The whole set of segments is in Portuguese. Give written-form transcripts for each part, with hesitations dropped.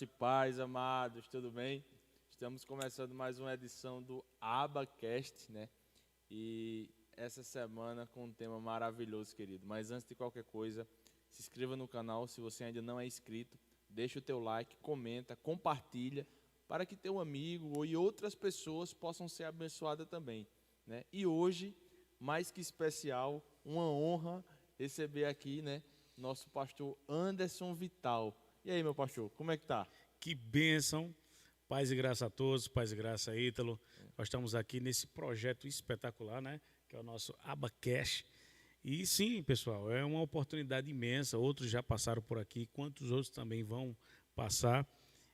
Graça e paz, amados, tudo bem? Estamos começando mais uma edição do AbaCast, né? E essa semana com um tema maravilhoso, querido. Mas antes de qualquer coisa, se inscreva no canal se você ainda não é inscrito. Deixa o teu like, comenta, compartilha, para que teu amigo e outras pessoas possam ser abençoadas também, né? E hoje, mais que especial, uma honra receber aqui, né, nosso pastor Anderson Vital. E aí, meu pastor, como é que tá? Que bênção, paz e graça a todos, paz e graça a Ítalo. Nós estamos aqui nesse projeto espetacular, né? Que é o nosso AbaCast. E sim, pessoal, é uma oportunidade imensa. Outros já passaram por aqui, quantos outros também vão passar.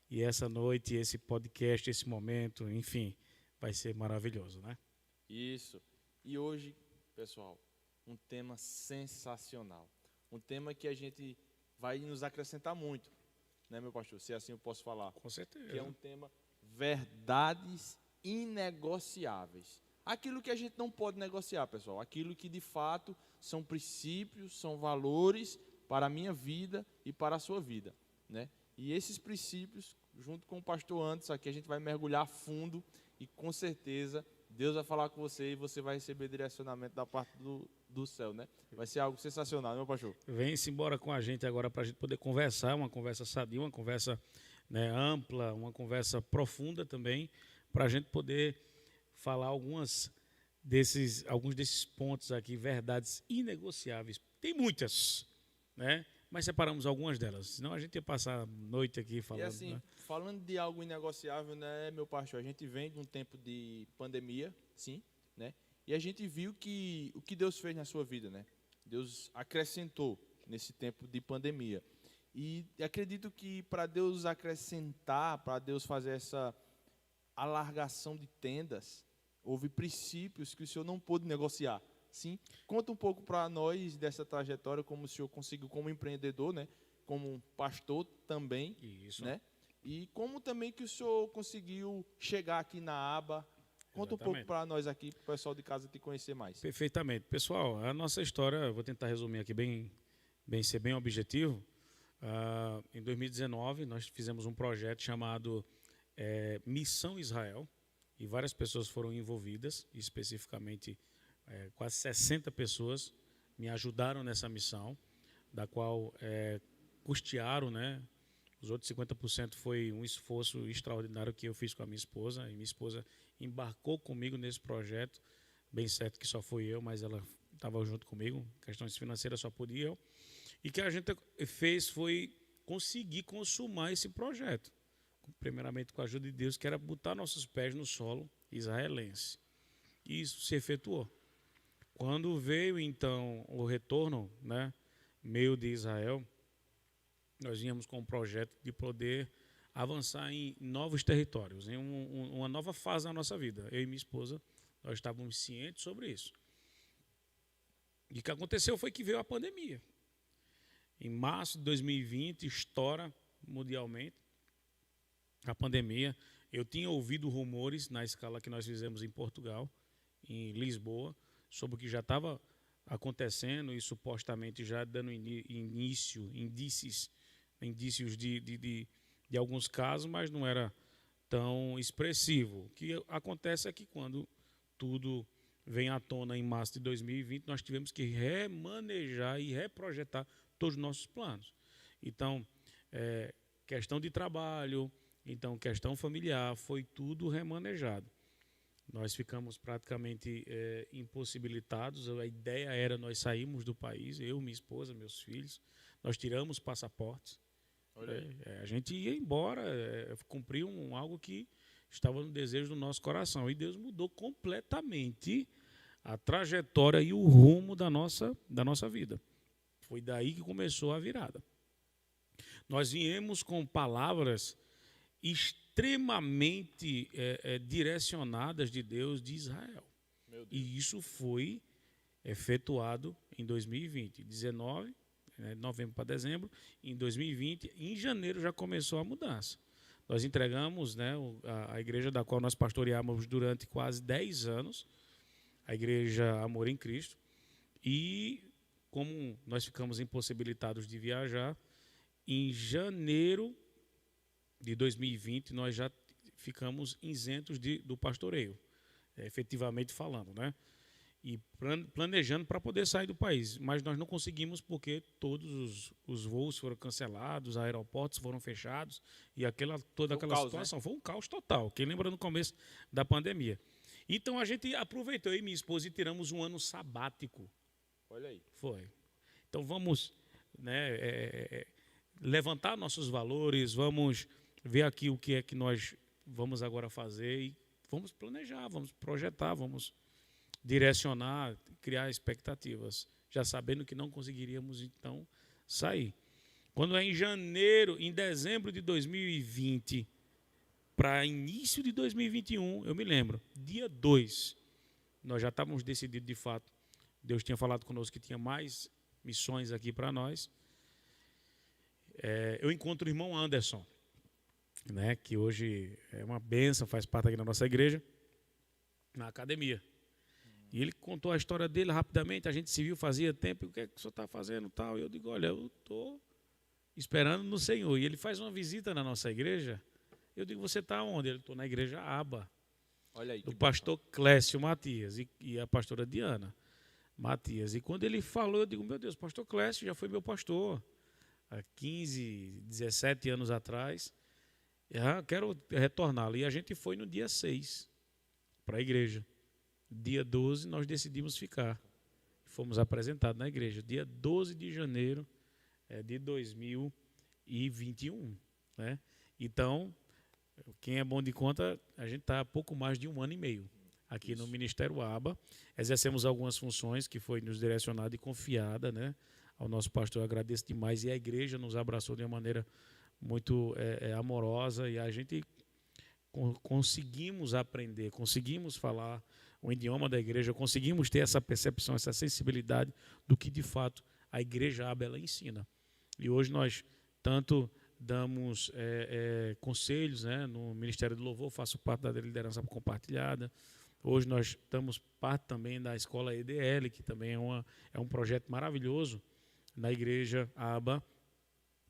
E essa noite, esse podcast, esse momento, enfim, vai ser maravilhoso, né? Isso. E hoje, pessoal, um tema sensacional. Um tema que a gente vai nos acrescentar muito, né, meu pastor? Se assim eu posso falar. Com Que é certeza. um tema verdades inegociáveis. Aquilo que a gente não pode negociar, pessoal. Aquilo que de fato são princípios, são valores para a minha vida e para a sua vida, né? E esses princípios, junto com o pastor Anderson, aqui a gente vai mergulhar a fundo e com certeza Deus vai falar com você e você vai receber direcionamento da parte do céu, né? Vai ser algo sensacional, né, meu pastor? Vem-se embora com a gente agora para a gente poder conversar, uma conversa sadia, uma conversa, né, ampla, uma conversa profunda também, para a gente poder falar alguns desses pontos aqui, verdades inegociáveis. Tem muitas, né? Mas separamos algumas delas, senão a gente ia passar a noite aqui E falando, assim, né? falando de algo inegociável, né, meu pastor, a gente vem de um tempo de pandemia, sim, né? E a gente viu que o que Deus fez na sua vida, né? Deus acrescentou nesse tempo de pandemia. E acredito que para Deus acrescentar, para Deus fazer essa alargação de tendas, houve princípios que o senhor não pôde negociar. Sim, conta um pouco para nós dessa trajetória, como o senhor conseguiu como empreendedor, né? Como um pastor também, Isso, né? E como também que o senhor conseguiu chegar aqui na aba. Conta um pouco exatamente. para nós aqui, para o pessoal de casa te conhecer mais. Perfeitamente. Pessoal, a nossa história, eu vou tentar resumir aqui ser bem objetivo. Em 2019, nós fizemos um projeto chamado Missão Israel, e várias pessoas foram envolvidas, especificamente quase 60 pessoas me ajudaram nessa missão, da qual custearam, né? Os outros 50% foi um esforço extraordinário que eu fiz com a minha esposa, e minha esposa embarcou comigo nesse projeto, bem certo que só fui eu, mas ela estava junto comigo, questões financeiras só podia eu, e o que a gente fez foi conseguir consumar esse projeto, primeiramente com a ajuda de Deus, que era botar nossos pés no solo israelense. E isso se efetuou. Quando veio, então, o retorno, né, meio de Israel, nós vínhamos com um projeto de poder avançar em novos territórios, em uma nova fase da nossa vida. Eu e minha esposa, nós estávamos cientes sobre isso. E o que aconteceu foi que veio a pandemia. Em março de 2020, estoura mundialmente a pandemia. Eu tinha ouvido rumores na escala que nós fizemos em Portugal, em Lisboa, sobre o que já estava acontecendo e supostamente já dando indícios de alguns casos, mas não era tão expressivo. O que acontece é que quando tudo vem à tona em março de 2020, nós tivemos que remanejar e reprojetar todos os nossos planos. Então, questão de trabalho, então questão familiar, foi tudo remanejado. Nós ficamos praticamente impossibilitados. A ideia era nós sairmos do país, eu, minha esposa, meus filhos. Nós tiramos passaportes. Olha aí. A gente ia embora, cumprir algo que estava no desejo do nosso coração. E Deus mudou completamente a trajetória e o rumo da nossa vida. Foi daí que começou a virada. Nós viemos com palavras extremamente direcionadas de Deus de Israel. Meu Deus. E isso foi efetuado em 2020, 19, novembro para dezembro, em 2020, em janeiro já começou a mudança. Nós entregamos, né, a igreja da qual nós pastoreamos durante quase 10 anos, a igreja Amor em Cristo, e como nós ficamos impossibilitados de viajar, em janeiro de 2020, nós já ficamos isentos do pastoreio, efetivamente falando, né? E planejando para poder sair do país. Mas nós não conseguimos porque todos os voos foram cancelados, os aeroportos foram fechados e toda aquela situação, né? Foi um caos total. Quem lembra no começo da pandemia. Então a gente aproveitou, eu e minha esposa, e tiramos um ano sabático. Olha aí. Foi. Então vamos, né, levantar nossos valores, vamos ver aqui o que é que nós vamos agora fazer e vamos planejar, vamos projetar, vamos direcionar, criar expectativas, já sabendo que não conseguiríamos então sair. Quando é em dezembro de 2020 para início de 2021, eu me lembro, dia 2, nós já estávamos decididos de fato. Deus tinha falado conosco que tinha mais missões aqui para nós. Eu encontro o irmão Anderson, né, que hoje é uma bênção, faz parte aqui da nossa igreja, na academia. E ele contou a história dele rapidamente, a gente se viu fazia tempo, o que é que o senhor está fazendo tal? E eu digo, olha, eu estou esperando no Senhor. E ele faz uma visita na nossa igreja. Eu digo, você está onde? Ele, estou na igreja Aba, olha aí, do pastor Clécio Matias e a pastora Diana Matias. E quando ele falou, eu digo, meu Deus, pastor Clécio já foi meu pastor há 15, 17 anos atrás. Quero retorná-lo. E a gente foi no dia 6 para a igreja. Dia 12 nós decidimos ficar. Fomos apresentados na igreja. Dia 12 de janeiro de 2021. Né? Então, quem é bom de conta, a gente está há pouco mais de 1 ano e meio aqui no Ministério Aba. Exercemos algumas funções que foi nos direcionada e confiada, né? Ao nosso pastor, eu agradeço demais. E a igreja nos abraçou de uma maneira muito amorosa. E a gente conseguimos aprender, conseguimos falar o idioma da igreja, conseguimos ter essa percepção, essa sensibilidade do que de fato a igreja Aba ela ensina. E hoje nós tanto damos conselhos, né, no Ministério do Louvor, faço parte da liderança compartilhada. Hoje nós estamos parte também da escola EDL, que também é um projeto maravilhoso na igreja Aba.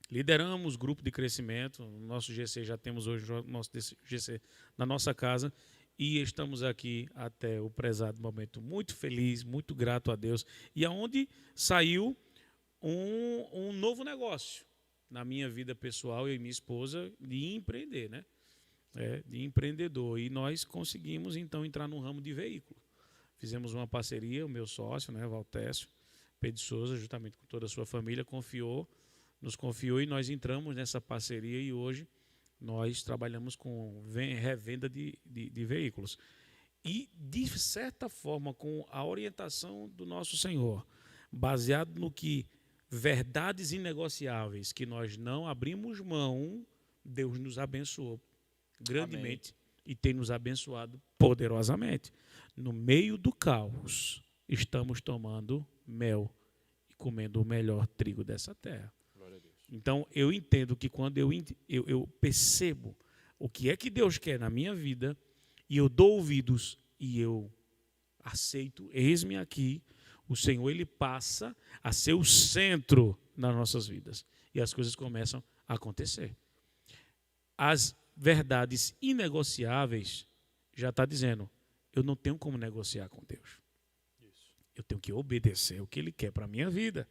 Lideramos grupo de crescimento, no nosso GC, já temos hoje o nosso GC na nossa casa, e estamos aqui até o prezado momento muito feliz, muito grato a Deus, e aonde saiu um novo negócio na minha vida pessoal, eu e minha esposa, de empreender, né? De empreendedor, e nós conseguimos então entrar no ramo de veículo. Fizemos uma parceria, o meu sócio, né, Valtécio Pedro Souza, juntamente com toda a sua família, nos confiou e nós entramos nessa parceria e hoje nós trabalhamos com revenda de veículos. E, de certa forma, com a orientação do nosso Senhor, baseado no que verdades inegociáveis que nós não abrimos mão, Deus nos abençoou grandemente. Amém. E tem nos abençoado poderosamente. No meio do caos, estamos tomando mel e comendo o melhor trigo dessa terra. Então, eu entendo que quando eu percebo o que é que Deus quer na minha vida, e eu dou ouvidos e eu aceito, eis-me aqui, o Senhor ele passa a ser o centro nas nossas vidas. E as coisas começam a acontecer. As verdades inegociáveis, já está dizendo, eu não tenho como negociar com Deus. Eu tenho que obedecer o que Ele quer para a minha vida.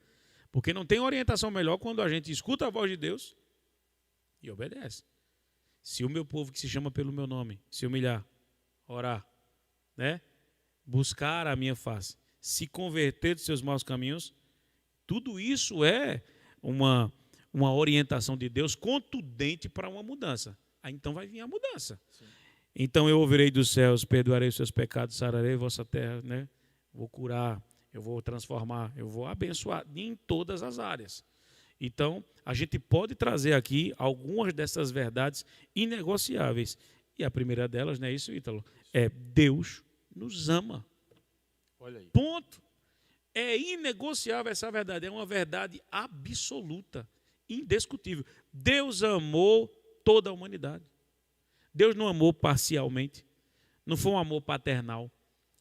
Porque não tem orientação melhor quando a gente escuta a voz de Deus e obedece. Se o meu povo que se chama pelo meu nome se humilhar, orar, né, buscar a minha face, se converter dos seus maus caminhos, tudo isso é uma orientação de Deus contundente para uma mudança. Aí então vai vir a mudança. Sim. Então eu ouvirei dos céus, perdoarei os seus pecados, sararei vossa terra, né? Vou curar, eu vou transformar, eu vou abençoar em todas as áreas. Então, a gente pode trazer aqui algumas dessas verdades inegociáveis. E a primeira delas, não é isso, Ítalo? É Deus nos ama. Olha aí. Ponto. É inegociável essa verdade, é uma verdade absoluta, indiscutível. Deus amou toda a humanidade. Deus não amou parcialmente, não foi um amor paternal,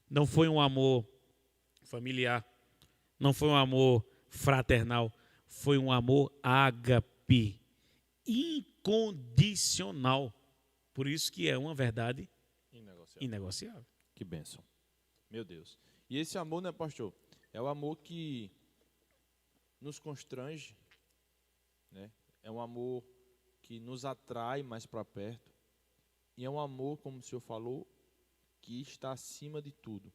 não foi um amor familiar, não foi um amor fraternal, foi um amor ágape, incondicional. Por isso que é uma verdade inegociável. Que bênção. Meu Deus. E esse amor, né, pastor? É o amor que nos constrange, né? É um amor que nos atrai mais para perto. E é um amor, como o senhor falou, que está acima de tudo,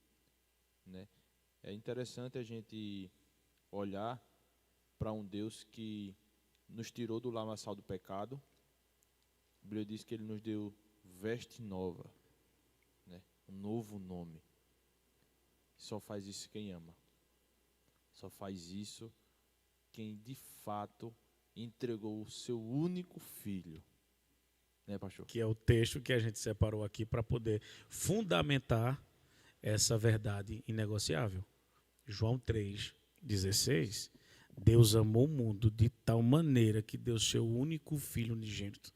né? É interessante a gente olhar para um Deus que nos tirou do lamaçal do pecado. A Bíblia diz que Ele nos deu veste nova, né? Um novo nome. Só faz isso quem ama. Só faz isso quem de fato entregou o seu único filho. Né, pastor? Que é o texto que a gente separou aqui para poder fundamentar essa verdade inegociável. João 3,16. Deus amou o mundo de tal maneira que deu seu único filho unigênito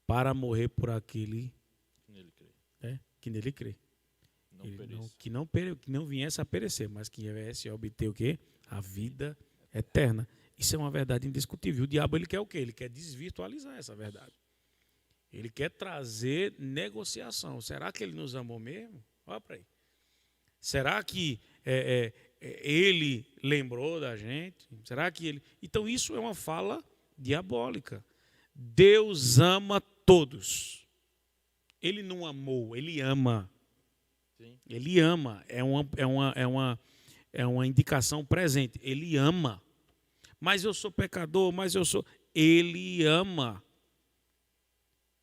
para morrer por aquele que nele crê. Que não viesse a perecer, mas que viesse a obter o quê? A vida eterna. Isso é uma verdade indiscutível. O diabo, ele quer o quê? Ele quer desvirtualizar essa verdade. Ele quer trazer negociação. Será que ele nos amou mesmo? Olha para aí. Será que ele lembrou da gente? Será que ele... Então isso é uma fala diabólica. Deus ama todos. Ele não amou, ele ama. Sim. Ele ama. É uma indicação presente. Ele ama. Mas eu sou pecador, mas eu sou... Ele ama.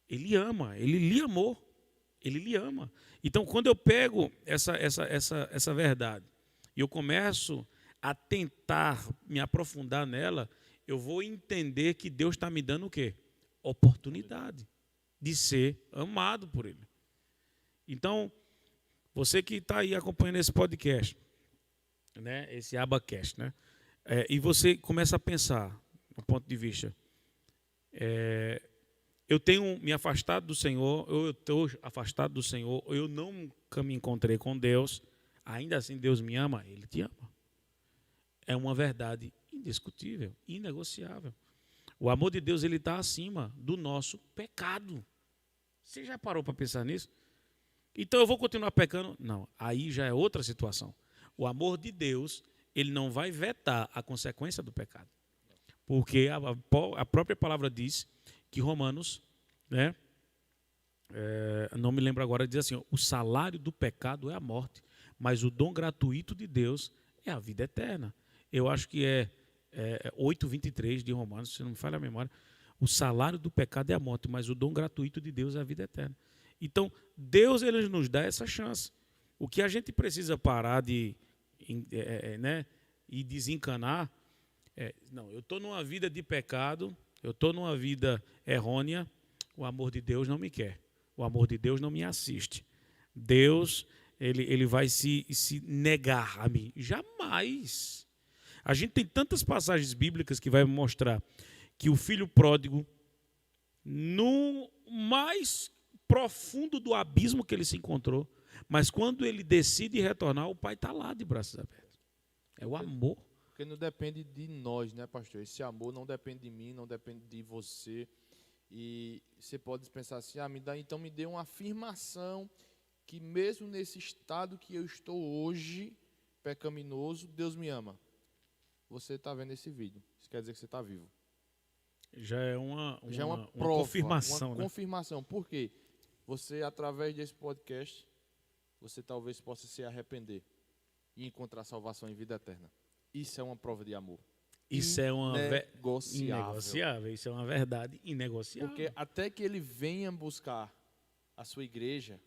Ele ama, ele lhe amou, ele lhe ama. Então, quando eu pego essa verdade e eu começo a tentar me aprofundar nela, eu vou entender que Deus está me dando o quê? Oportunidade de ser amado por Ele. Então, você que está aí acompanhando esse podcast, né, esse Abacast, né, e você começa a pensar, do ponto de vista... eu tenho me afastado do Senhor, eu estou afastado do Senhor, eu nunca me encontrei com Deus, ainda assim Deus me ama, Ele te ama. É uma verdade indiscutível, inegociável. O amor de Deus, ele está acima do nosso pecado. Você já parou para pensar nisso? Então eu vou continuar pecando? Não, aí já é outra situação. O amor de Deus, ele não vai vetar a consequência do pecado. Porque a própria palavra diz que Romanos, né, não me lembro agora, diz assim, o salário do pecado é a morte, mas o dom gratuito de Deus é a vida eterna. Eu acho que é 8:23 de Romanos, se não me falha a memória. O salário do pecado é a morte, mas o dom gratuito de Deus é a vida eterna. Então, Deus, ele nos dá essa chance. O que a gente precisa parar de né, e desencanar não, eu estou numa vida de pecado, eu estou numa vida errônea, o amor de Deus não me quer, o amor de Deus não me assiste. Deus, ele vai se negar a mim. Jamais. A gente tem tantas passagens bíblicas que vai mostrar que o filho pródigo, no mais profundo do abismo que ele se encontrou, mas quando ele decide retornar, o pai está lá de braços abertos. É o amor. Porque não depende de nós, né, pastor? Esse amor não depende de mim, não depende de você. E você pode pensar assim, então me dê uma afirmação que mesmo nesse estado que eu estou hoje, pecaminoso, Deus me ama. Você está vendo esse vídeo. Isso quer dizer que você está vivo. Já é uma prova, confirmação. Uma confirmação. Por quê? Você, através desse podcast, você talvez possa se arrepender e encontrar salvação em vida eterna. Isso é uma prova de amor. Isso é uma inegociável. Isso é uma verdade inegociável. Porque até que ele venha buscar a sua igreja,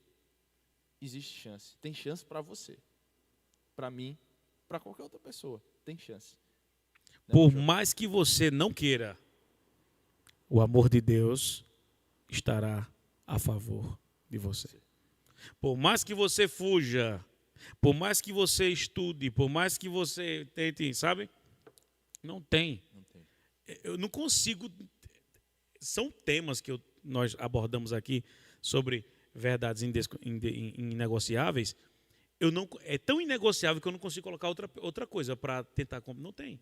existe chance. Tem chance para você, para mim, para qualquer outra pessoa. Tem chance. Por mais que você não queira, o amor de Deus estará a favor de você. Por mais que você fuja, por mais que você estude, por mais que você tente, sabe? Não tem. Eu não consigo. São temas que nós abordamos aqui sobre verdades inegociáveis. É tão inegociável que eu não consigo colocar outra coisa para tentar. Não tem.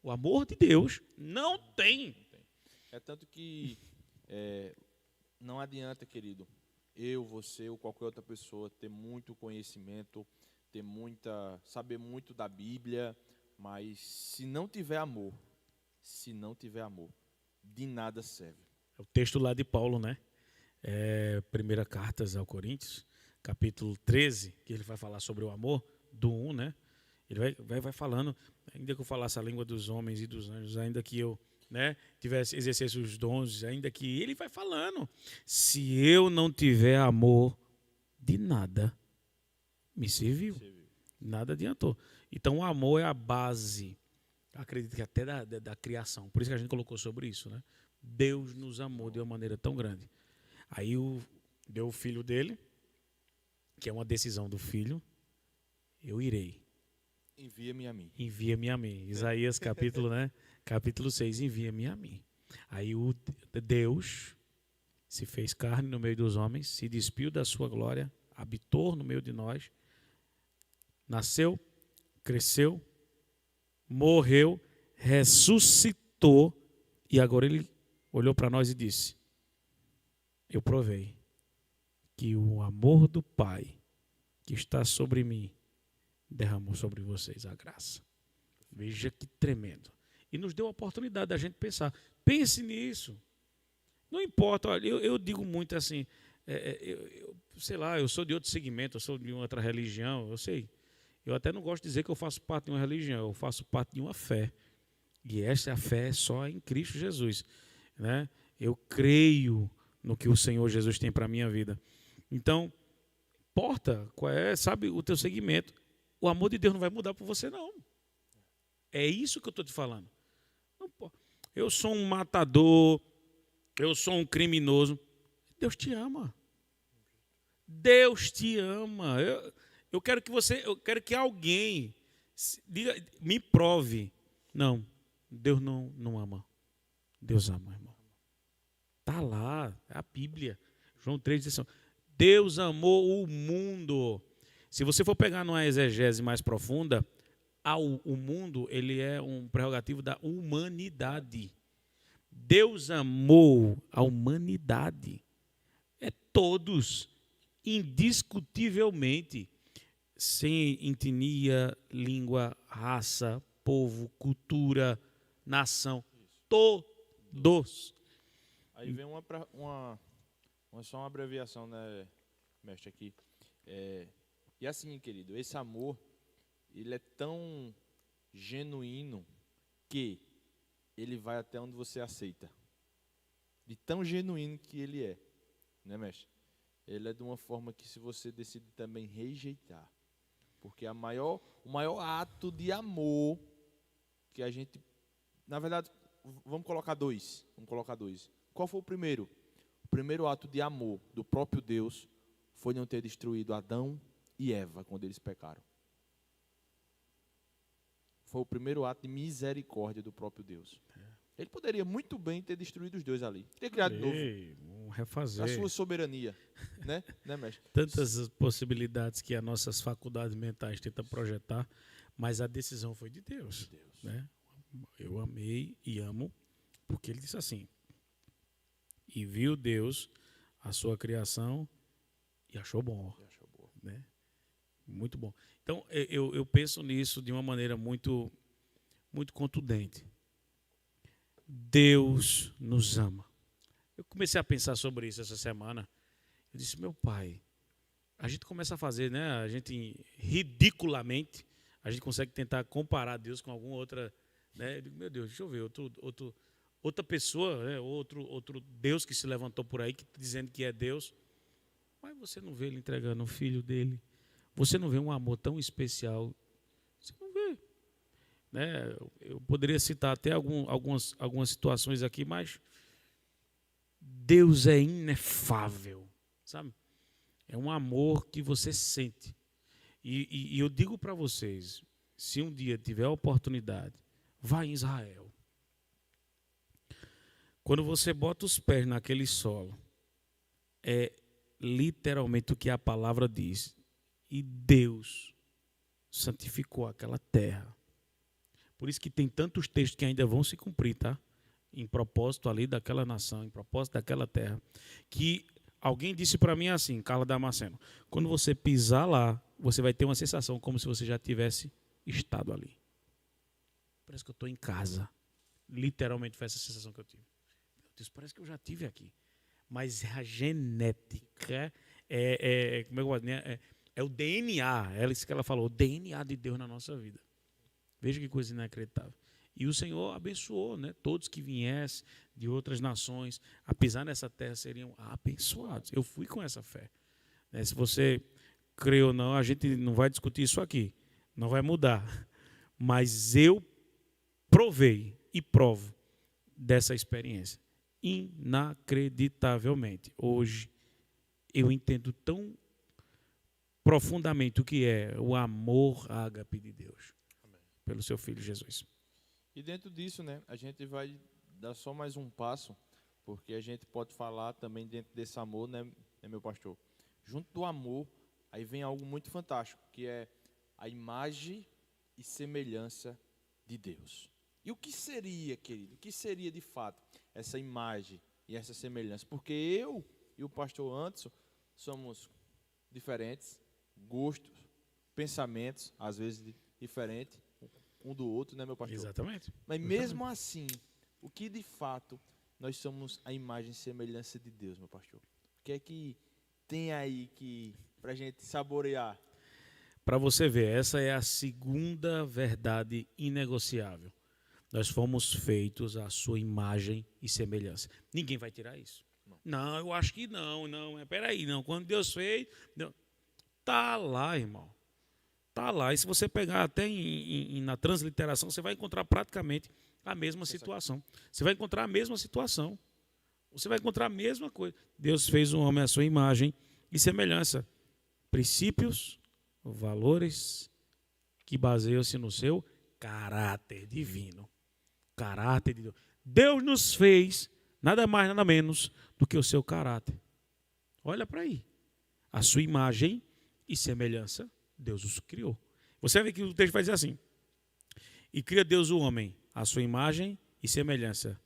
O amor de Deus não tem. É tanto que não adianta, querido, eu, você ou qualquer outra pessoa ter muito conhecimento, saber muito da Bíblia, mas se não tiver amor, de nada serve. É o texto lá de Paulo, né? Primeira carta aos Coríntios, capítulo 13, que ele vai falar sobre o amor, do 1, né? Ele vai falando, ainda que eu falasse a língua dos homens e dos anjos, ainda que eu, né, exercesse os dons, ainda que ele vai falando, se eu não tiver amor, de nada me serviu, nada adiantou. Então o amor é a base, acredito que até da criação, por isso que a gente colocou sobre isso, né? Deus nos amou de uma maneira tão grande. Aí deu o filho dele, que é uma decisão do filho, eu irei. Envia-me a mim. Envia-me a mim. Isaías capítulo, né? Capítulo 6, envia-me a mim. Aí o Deus se fez carne no meio dos homens, se despiu da sua glória, habitou no meio de nós, nasceu, cresceu, morreu, ressuscitou, e agora ele olhou para nós e disse: eu provei que o amor do Pai que está sobre mim derramou sobre vocês a graça. Veja que tremendo. E nos deu a oportunidade da gente pensar. Pense nisso. Não importa, olha, eu digo muito assim, sei lá, eu sou de outro segmento, eu sou de outra religião, eu sei. Eu até não gosto de dizer que eu faço parte de uma religião, eu faço parte de uma fé. E essa fé é só em Cristo Jesus, né? Eu creio no que o Senhor Jesus tem para a minha vida. Então, importa qual é, sabe, o teu segmento. O amor de Deus não vai mudar por você, não. É isso que eu estou te falando. Não, eu sou um matador, eu sou um criminoso. Deus te ama. Deus te ama. Eu quero que alguém diga, me prove. Não, Deus não ama. Deus ama, irmão. Está lá, é a Bíblia. João 3 diz assim: Deus amou o mundo. Se você for pegar numa exegese mais profunda, o mundo ele é um prerrogativo da humanidade. Deus amou a humanidade. É todos, indiscutivelmente, sem etnia, língua, raça, povo, cultura, nação. Todos. Aí vem só uma abreviação, né, mestre, aqui. E assim, querido, esse amor, ele é tão genuíno que ele vai até onde você aceita. De tão genuíno que ele é, né, mestre? Ele é de uma forma que se você decide também rejeitar. Porque o maior ato de amor que a gente... Na verdade, vamos colocar dois. Qual foi o primeiro? O primeiro ato de amor do próprio Deus foi não ter destruído Adão e Eva quando eles pecaram. Foi o primeiro ato de misericórdia do próprio Deus. Ele poderia muito bem ter destruído os dois ali. Ter criado de novo. Refazer. A sua soberania. Né, mestre? Tantas possibilidades que as nossas faculdades mentais tentam projetar, mas a decisão foi de Deus. Né? Eu amei e amo, porque ele disse assim: e viu Deus a sua criação e achou bom. Né? Muito bom. Então, eu penso nisso de uma maneira muito, muito contundente. Deus nos ama. Eu comecei a pensar sobre isso essa semana. Eu disse: meu pai, a gente começa a fazer, né? A gente, ridiculamente, a gente consegue tentar comparar Deus com alguma outra, né? Eu digo: meu Deus, deixa eu ver, outra pessoa, né? outro Deus que se levantou por aí, dizendo que é Deus. Mas você não vê ele entregando o filho dele. Você não vê um amor tão especial. Você não vê. Né? Eu poderia citar até algumas situações aqui, mas Deus é inefável, sabe? É um amor que você sente. E eu digo para vocês, se um dia tiver a oportunidade, vá em Israel. Quando você bota os pés naquele solo, é literalmente o que a palavra diz. E Deus santificou aquela terra. Por isso que tem tantos textos que ainda vão se cumprir, tá? em propósito ali daquela nação, em propósito daquela terra, que alguém disse para mim assim, Carla Damasceno, quando você pisar lá, você vai ter uma sensação como se você já tivesse estado ali. Parece que eu estou em casa. Literalmente foi essa sensação que eu tive. Meu Deus, parece que eu já estive aqui. Mas a genética como é que eu vou dizer? É o DNA, é isso que ela falou, o DNA de Deus na nossa vida. Veja que coisa inacreditável. E o Senhor abençoou, né? Todos que viessem de outras nações a pisar nessa terra seriam abençoados. Eu fui com essa fé. Né? Se você crê ou não, a gente não vai discutir isso aqui. Não vai mudar. Mas eu provei e provo dessa experiência. Inacreditavelmente. Hoje, eu entendo tão profundamente o que é o amor ágape de Deus. Amém. Pelo seu Filho Jesus. E dentro disso, né, a gente vai dar só mais um passo, porque a gente pode falar também dentro desse amor, né, meu pastor? Junto do amor, aí vem algo muito fantástico, que é a imagem e semelhança de Deus. E o que seria, querido? O que seria de fato essa imagem e essa semelhança? Porque eu e o pastor Anderson somos diferentes, gostos, pensamentos, às vezes diferentes, um do outro, né, meu pastor? Exatamente. Mas mesmo assim, o que de fato nós somos a imagem e semelhança de Deus, meu pastor? O que é que tem aí que para a gente saborear? Para você ver, essa é a segunda verdade inegociável. Nós fomos feitos à sua imagem e semelhança. Ninguém vai tirar isso. Não, eu acho que não. Peraí, não. Quando Deus fez, não. Tá lá, irmão. Tá lá. E se você pegar até na transliteração, você vai encontrar praticamente a mesma situação. Você vai encontrar a mesma situação. Você vai encontrar a mesma coisa. Deus fez um homem à sua imagem e semelhança. Princípios, valores que baseiam-se no seu caráter divino. Caráter de Deus. Deus nos fez nada mais, nada menos do que o seu caráter. Olha para aí. A sua imagem e semelhança, Deus os criou. Você vai ver que o texto vai dizer assim: e cria Deus o homem, a sua imagem e semelhança.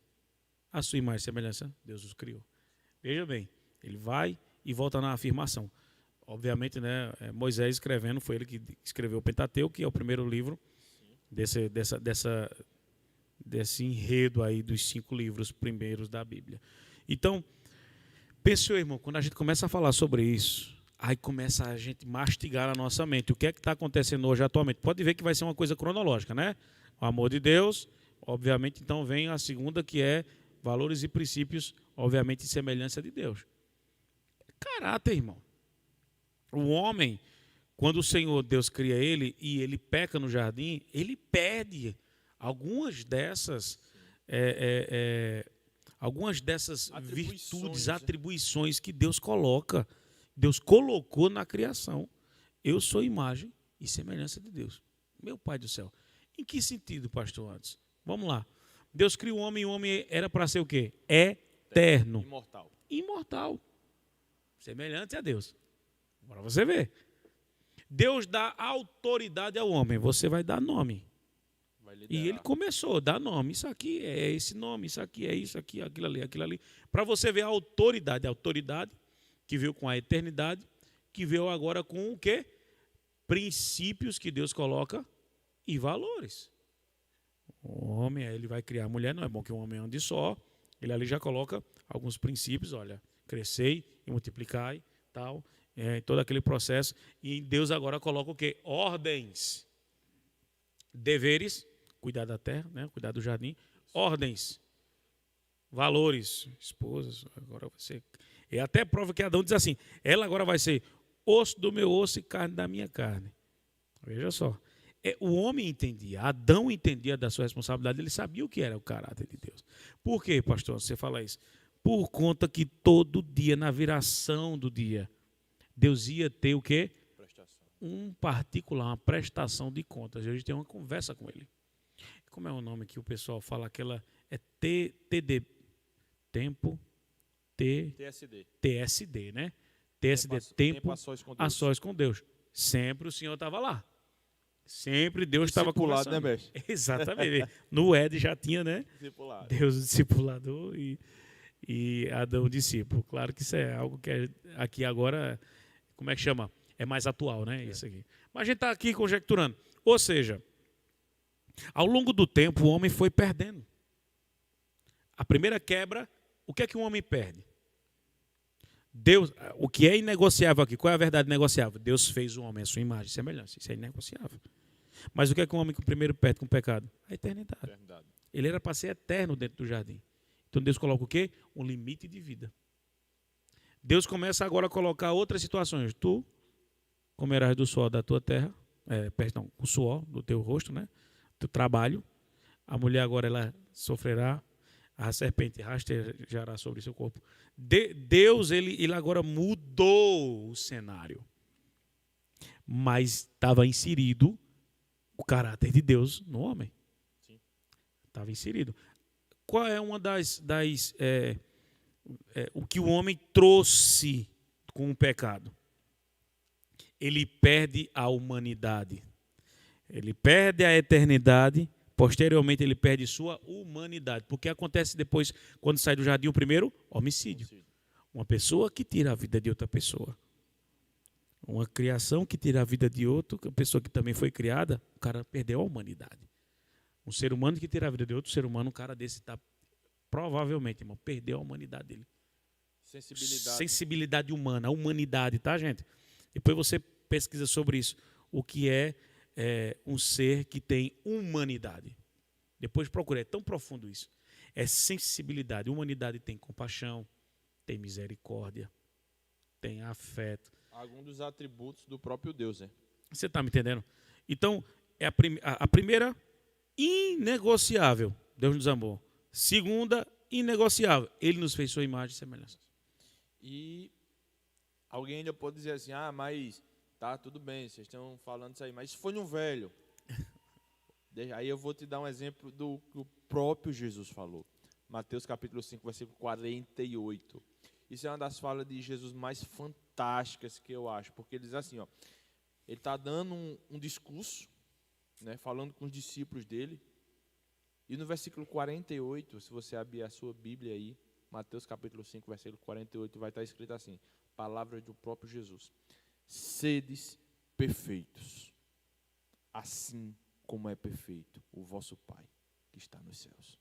A sua imagem e semelhança, Deus os criou. Veja bem, ele vai e volta na afirmação. Obviamente, né, Moisés escrevendo, foi ele que escreveu o Pentateuco, que é o primeiro livro desse enredo aí dos 5 livros primeiros da Bíblia. Então, pense, irmão, quando a gente começa a falar sobre isso, aí começa a gente mastigar a nossa mente. O que é que está acontecendo hoje atualmente? Pode ver que vai ser uma coisa cronológica, né? O amor de Deus, obviamente, então vem a segunda, que é valores e princípios, obviamente, em semelhança de Deus. Caráter, irmão. O homem, quando o Senhor Deus cria ele e ele peca no jardim, ele perde algumas dessas virtudes, atribuições que Deus coloca. Deus colocou na criação. Eu sou imagem e semelhança de Deus. Meu Pai do céu. Em que sentido, pastor Anderson? Vamos lá. Deus criou o homem e o homem era para ser o quê? Eterno. Imortal. Semelhante a Deus. Para você ver. Deus dá autoridade ao homem. Você vai dar nome. E ele começou a dar nome. Isso aqui é esse nome, isso aqui é isso, aqui, aquilo ali. Para você ver a autoridade. A autoridade que veio com a eternidade, que veio agora com o quê? Princípios que Deus coloca e valores. O homem, ele vai criar a mulher, não é bom que o homem ande só. Ele ali já coloca alguns princípios, olha, crescei e multiplicai, tal, todo aquele processo. E Deus agora coloca o quê? Ordens, deveres, cuidar da terra, né? Cuidar do jardim, ordens, valores, esposas, agora vai ser... E até prova que Adão diz assim, ela agora vai ser osso do meu osso e carne da minha carne. Veja só. O homem entendia, Adão entendia da sua responsabilidade, ele sabia o que era o caráter de Deus. Por quê, pastor, você fala isso? Por conta que todo dia, na viração do dia, Deus ia ter o quê? Um particular, uma prestação de contas. Hoje tem uma conversa com ele. Como é o nome que o pessoal fala? Aquela é TD, tempo... TSD, né? TSD, tempo a sós com Deus. Sempre o Senhor estava lá. Sempre Deus estava Discipulado, conversando. né, mestre? Exatamente. No Éden já tinha, né? Discipulado. Deus o discipulador e Adão o discípulo. Claro que isso é algo que aqui agora, como é que chama? É mais atual, né? Isso aqui. Mas a gente está aqui conjecturando. Ou seja, ao longo do tempo o homem foi perdendo. A primeira quebra, o que é que um homem perde? Deus, o que é inegociável aqui? Qual é a verdade negociável? Deus fez o homem à sua imagem e semelhança. Isso é inegociável. Mas o que é que um homem que primeiro perde com o pecado? A eternidade. Verdade. Ele era para ser eterno dentro do jardim. Então Deus coloca o quê? Um limite de vida. Deus começa agora a colocar outras situações. Tu comerás do suor da tua terra, perdão, o suor do teu rosto, né? Do trabalho. A mulher agora ela sofrerá, a serpente rastejará sobre seu corpo. Deus, ele agora mudou o cenário. Mas estava inserido o caráter de Deus no homem. Estava inserido. Qual é uma o que o homem trouxe com o pecado? Ele perde a humanidade. Ele perde a eternidade. Posteriormente, ele perde sua humanidade. Porque acontece depois, quando sai do jardim, o primeiro, homicídio. Uma pessoa que tira a vida de outra pessoa. Uma criação que tira a vida de outra, uma pessoa que também foi criada, o cara perdeu a humanidade. Um ser humano que tira a vida de outro ser humano, um cara desse está, provavelmente, irmão, perdeu a humanidade dele. Sensibilidade humana, a humanidade, tá, gente? Depois você pesquisa sobre isso. O que é um ser que tem humanidade. Depois procura, é tão profundo isso. É sensibilidade. Humanidade tem compaixão, tem misericórdia, tem afeto. Alguns dos atributos do próprio Deus, né? Você está me entendendo? Então, é a primeira, inegociável. Deus nos amou. Segunda, inegociável. Ele nos fez sua imagem e semelhança. E alguém ainda pode dizer assim, mas tá, tudo bem, vocês estão falando isso aí, mas isso foi no velho. Aí eu vou te dar um exemplo do que o próprio Jesus falou. Mateus capítulo 5, versículo 48. Isso é uma das falas de Jesus mais fantásticas que eu acho, porque ele diz assim, ó, ele está dando um discurso, né, falando com os discípulos dele, e no versículo 48, se você abrir a sua Bíblia aí, Mateus capítulo 5, versículo 48, vai estar escrito assim, palavras do próprio Jesus. Sedes perfeitos, assim como é perfeito o vosso Pai que está nos céus.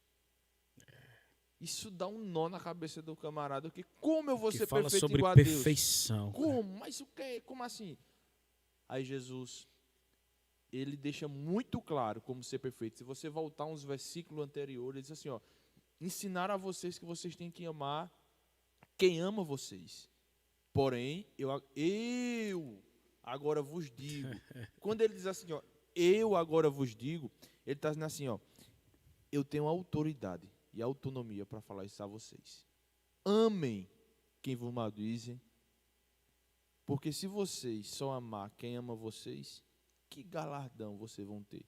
Isso dá um nó na cabeça do camarada, que como eu vou ser perfeito igual a Deus? Perfeição. Como? Mas o que? Como assim? Aí Jesus, ele deixa muito claro como ser perfeito. Se você voltar uns versículos anteriores, ele diz assim, ó, ensinar a vocês que vocês têm que amar quem ama vocês. Porém, eu agora vos digo. Quando ele diz assim, ó, eu agora vos digo, ele está dizendo assim, ó, eu tenho autoridade e autonomia para falar isso a vocês. Amem quem vos maldizem, porque se vocês só amar quem ama vocês, que galardão vocês vão ter?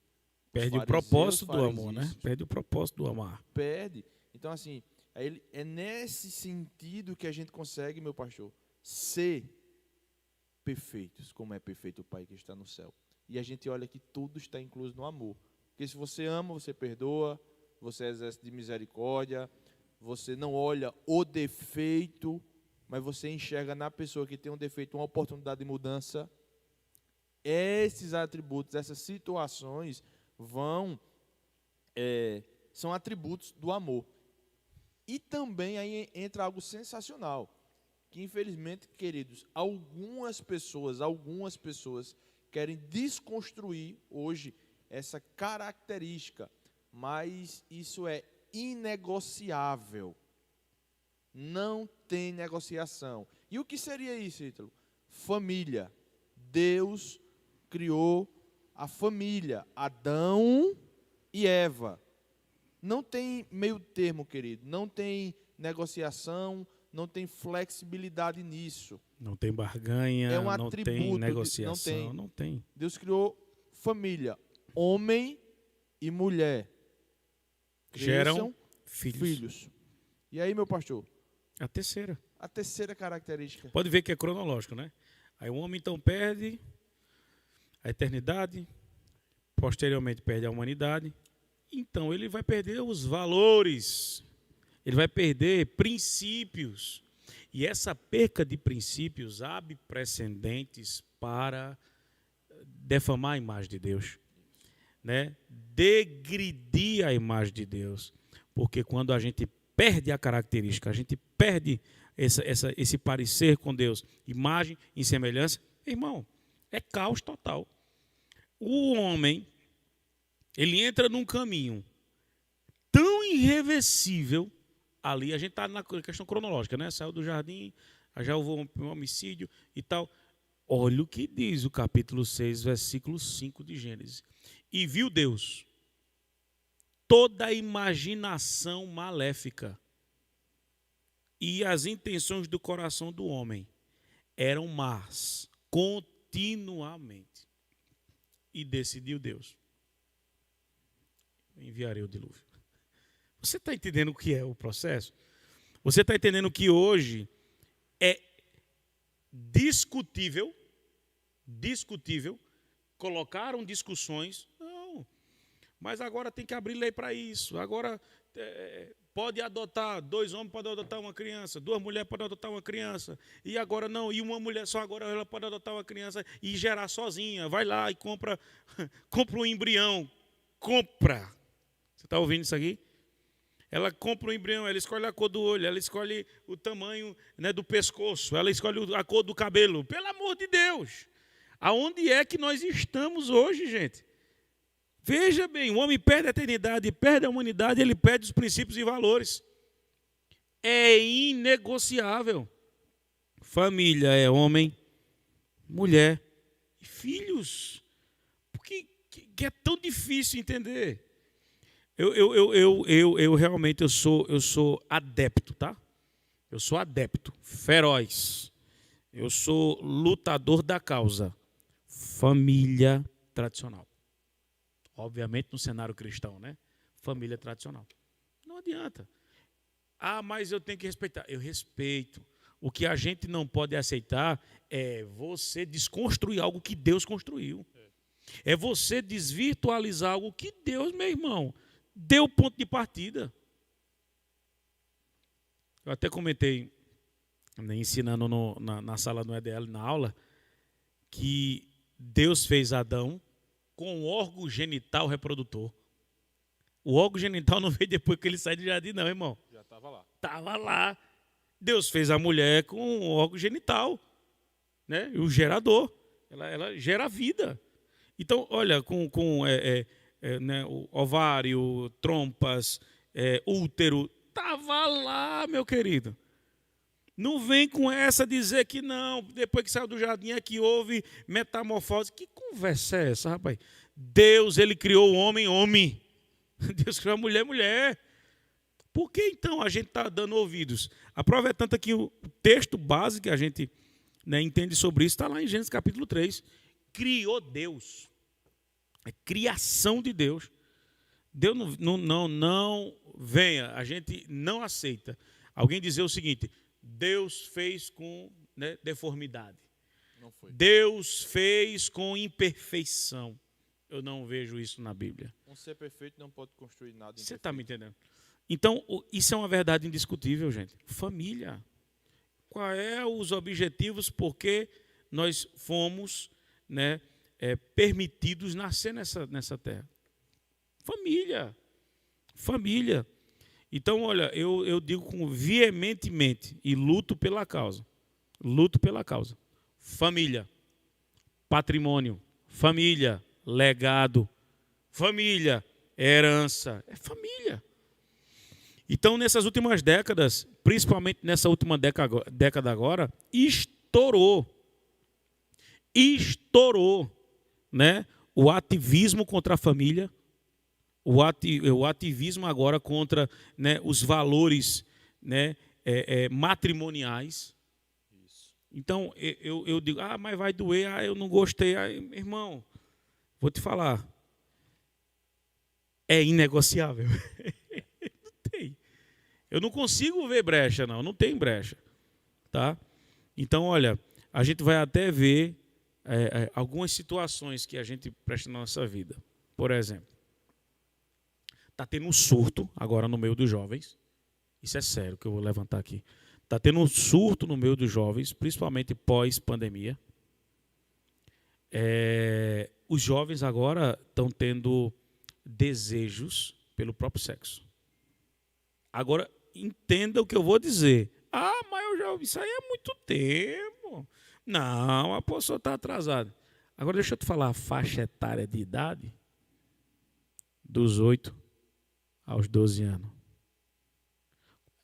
Perde o propósito do amor, né? Perde o propósito do amar. Perde. Então, assim, é nesse sentido que a gente consegue, meu pastor, ser perfeitos, como é perfeito o Pai que está no céu. E a gente olha que tudo está incluso no amor. Porque se você ama, você perdoa, você exerce de misericórdia, você não olha o defeito, mas você enxerga na pessoa que tem um defeito uma oportunidade de mudança. Esses atributos, essas situações são atributos do amor. E também aí entra algo sensacional, que infelizmente, queridos, algumas pessoas querem desconstruir hoje essa característica, mas isso é inegociável. Não tem negociação. E o que seria isso, Ítalo? Família. Deus criou a família, Adão e Eva. Não tem meio termo, querido. Não tem negociação, não tem flexibilidade nisso. Não tem barganha, é um não tem negociação, não tem. Deus criou família, homem e mulher. Geram filhos. E aí, meu pastor? A terceira característica. Pode ver que é cronológico, né? Aí o homem então perde a eternidade, posteriormente perde a humanidade, então ele vai perder os valores, ele vai perder princípios. E essa perca de princípios abre precedentes para defamar a imagem de Deus, né? Degredir a imagem de Deus. Porque quando a gente perde a característica, a gente perde esse parecer com Deus, imagem e semelhança, irmão, é caos total. O homem, ele entra num caminho tão irreversível, ali, a gente está na questão cronológica, né? Saiu do jardim, já houve um homicídio e tal. Olha o que diz o capítulo 6, versículo 5 de Gênesis. E viu Deus toda a imaginação maléfica e as intenções do coração do homem eram más continuamente. E decidiu Deus: enviarei o dilúvio. Você está entendendo o que é o processo? Você está entendendo que hoje é discutível, colocaram discussões, não, mas agora tem que abrir lei para isso, agora pode adotar, 2 homens podem adotar uma criança, 2 mulheres podem adotar uma criança, e agora não, e uma mulher só agora ela pode adotar uma criança e gerar sozinha, vai lá e compra um embrião, compra. Você está ouvindo isso aqui? Ela compra o embrião, ela escolhe a cor do olho, ela escolhe o tamanho, né, do pescoço, ela escolhe a cor do cabelo. Pelo amor de Deus! Aonde é que nós estamos hoje, gente? Veja bem, o homem perde a eternidade, perde a humanidade, ele perde os princípios e valores. É inegociável. Família é homem, mulher e filhos. Por que é tão difícil entender? Eu realmente eu sou adepto, tá? Eu sou adepto, feroz. Eu sou lutador da causa. Família tradicional. Obviamente no cenário cristão, né? Família tradicional. Não adianta. Ah, mas eu tenho que respeitar. Eu respeito. O que a gente não pode aceitar é você desconstruir algo que Deus construiu. É você desvirtualizar algo que Deus, meu irmão, deu ponto de partida. Eu até comentei, né, ensinando na sala do EDL, na aula, que Deus fez Adão com o órgão genital reprodutor. O órgão genital não veio depois que ele sai do jardim, não, irmão. Já estava lá. Estava lá. Deus fez a mulher com o órgão genital, né? O gerador. Ela gera vida. Então, olha, né, o ovário, trompas, útero, estava lá, meu querido. Não vem com essa dizer que não, depois que saiu do jardim é que houve metamorfose. Que conversa é essa, rapaz? Deus, ele criou o homem, homem. Deus criou a mulher, mulher. Por que então a gente está dando ouvidos? A prova é tanta que o texto base que a gente, né, entende sobre isso está lá em Gênesis capítulo 3. Criou Deus. É criação de Deus. Deus não venha, a gente não aceita. Alguém dizer o seguinte: Deus fez com, né, deformidade. Não foi. Deus fez com imperfeição. Eu não vejo isso na Bíblia. Um ser perfeito não pode construir nada imperfeito. Você está me entendendo? Então, isso é uma verdade indiscutível, gente. Família. Qual é os objetivos? Porque nós fomos, né, permitidos nascer nessa terra. Família. Família. Então, olha, eu digo veementemente e luto pela causa. Luto pela causa. Família. Patrimônio. Família. Legado. Família. Herança. É família. Então, nessas últimas décadas, principalmente nessa última década agora, estourou, né, o ativismo contra a família, o ativismo agora contra, né, os valores, né, matrimoniais. Isso. Então, eu digo, mas vai doer, eu não gostei. Irmão, vou te falar, é inegociável. Eu não consigo ver brecha, não tem brecha. Tá? Então, olha, a gente vai até ver algumas situações que a gente presta na nossa vida. Por exemplo, está tendo um surto agora no meio dos jovens. Isso é sério que eu vou levantar aqui. Está tendo um surto no meio dos jovens, principalmente pós-pandemia. Os jovens agora estão tendo desejos pelo próprio sexo. Agora, entenda o que eu vou dizer. Ah, mas eu já ouvi isso aí há muito tempo. Não, a pessoa está atrasada. Agora, deixa eu te falar a faixa etária de idade dos 8 aos 12 anos.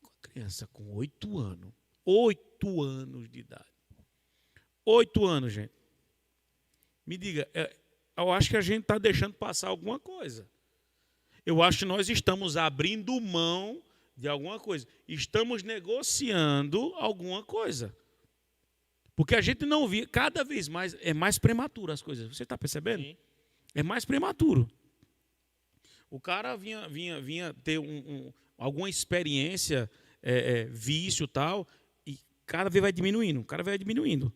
Uma criança com 8 anos. 8 anos de idade. 8 anos, gente. Me diga, eu acho que a gente está deixando passar alguma coisa. Eu acho que nós estamos abrindo mão de alguma coisa. Estamos negociando alguma coisa. Porque a gente não via, cada vez mais, é mais prematuro as coisas. Você está percebendo? Sim. É mais prematuro. O cara vinha ter alguma experiência, vício e tal, e cada vez vai diminuindo, cada vez vai diminuindo.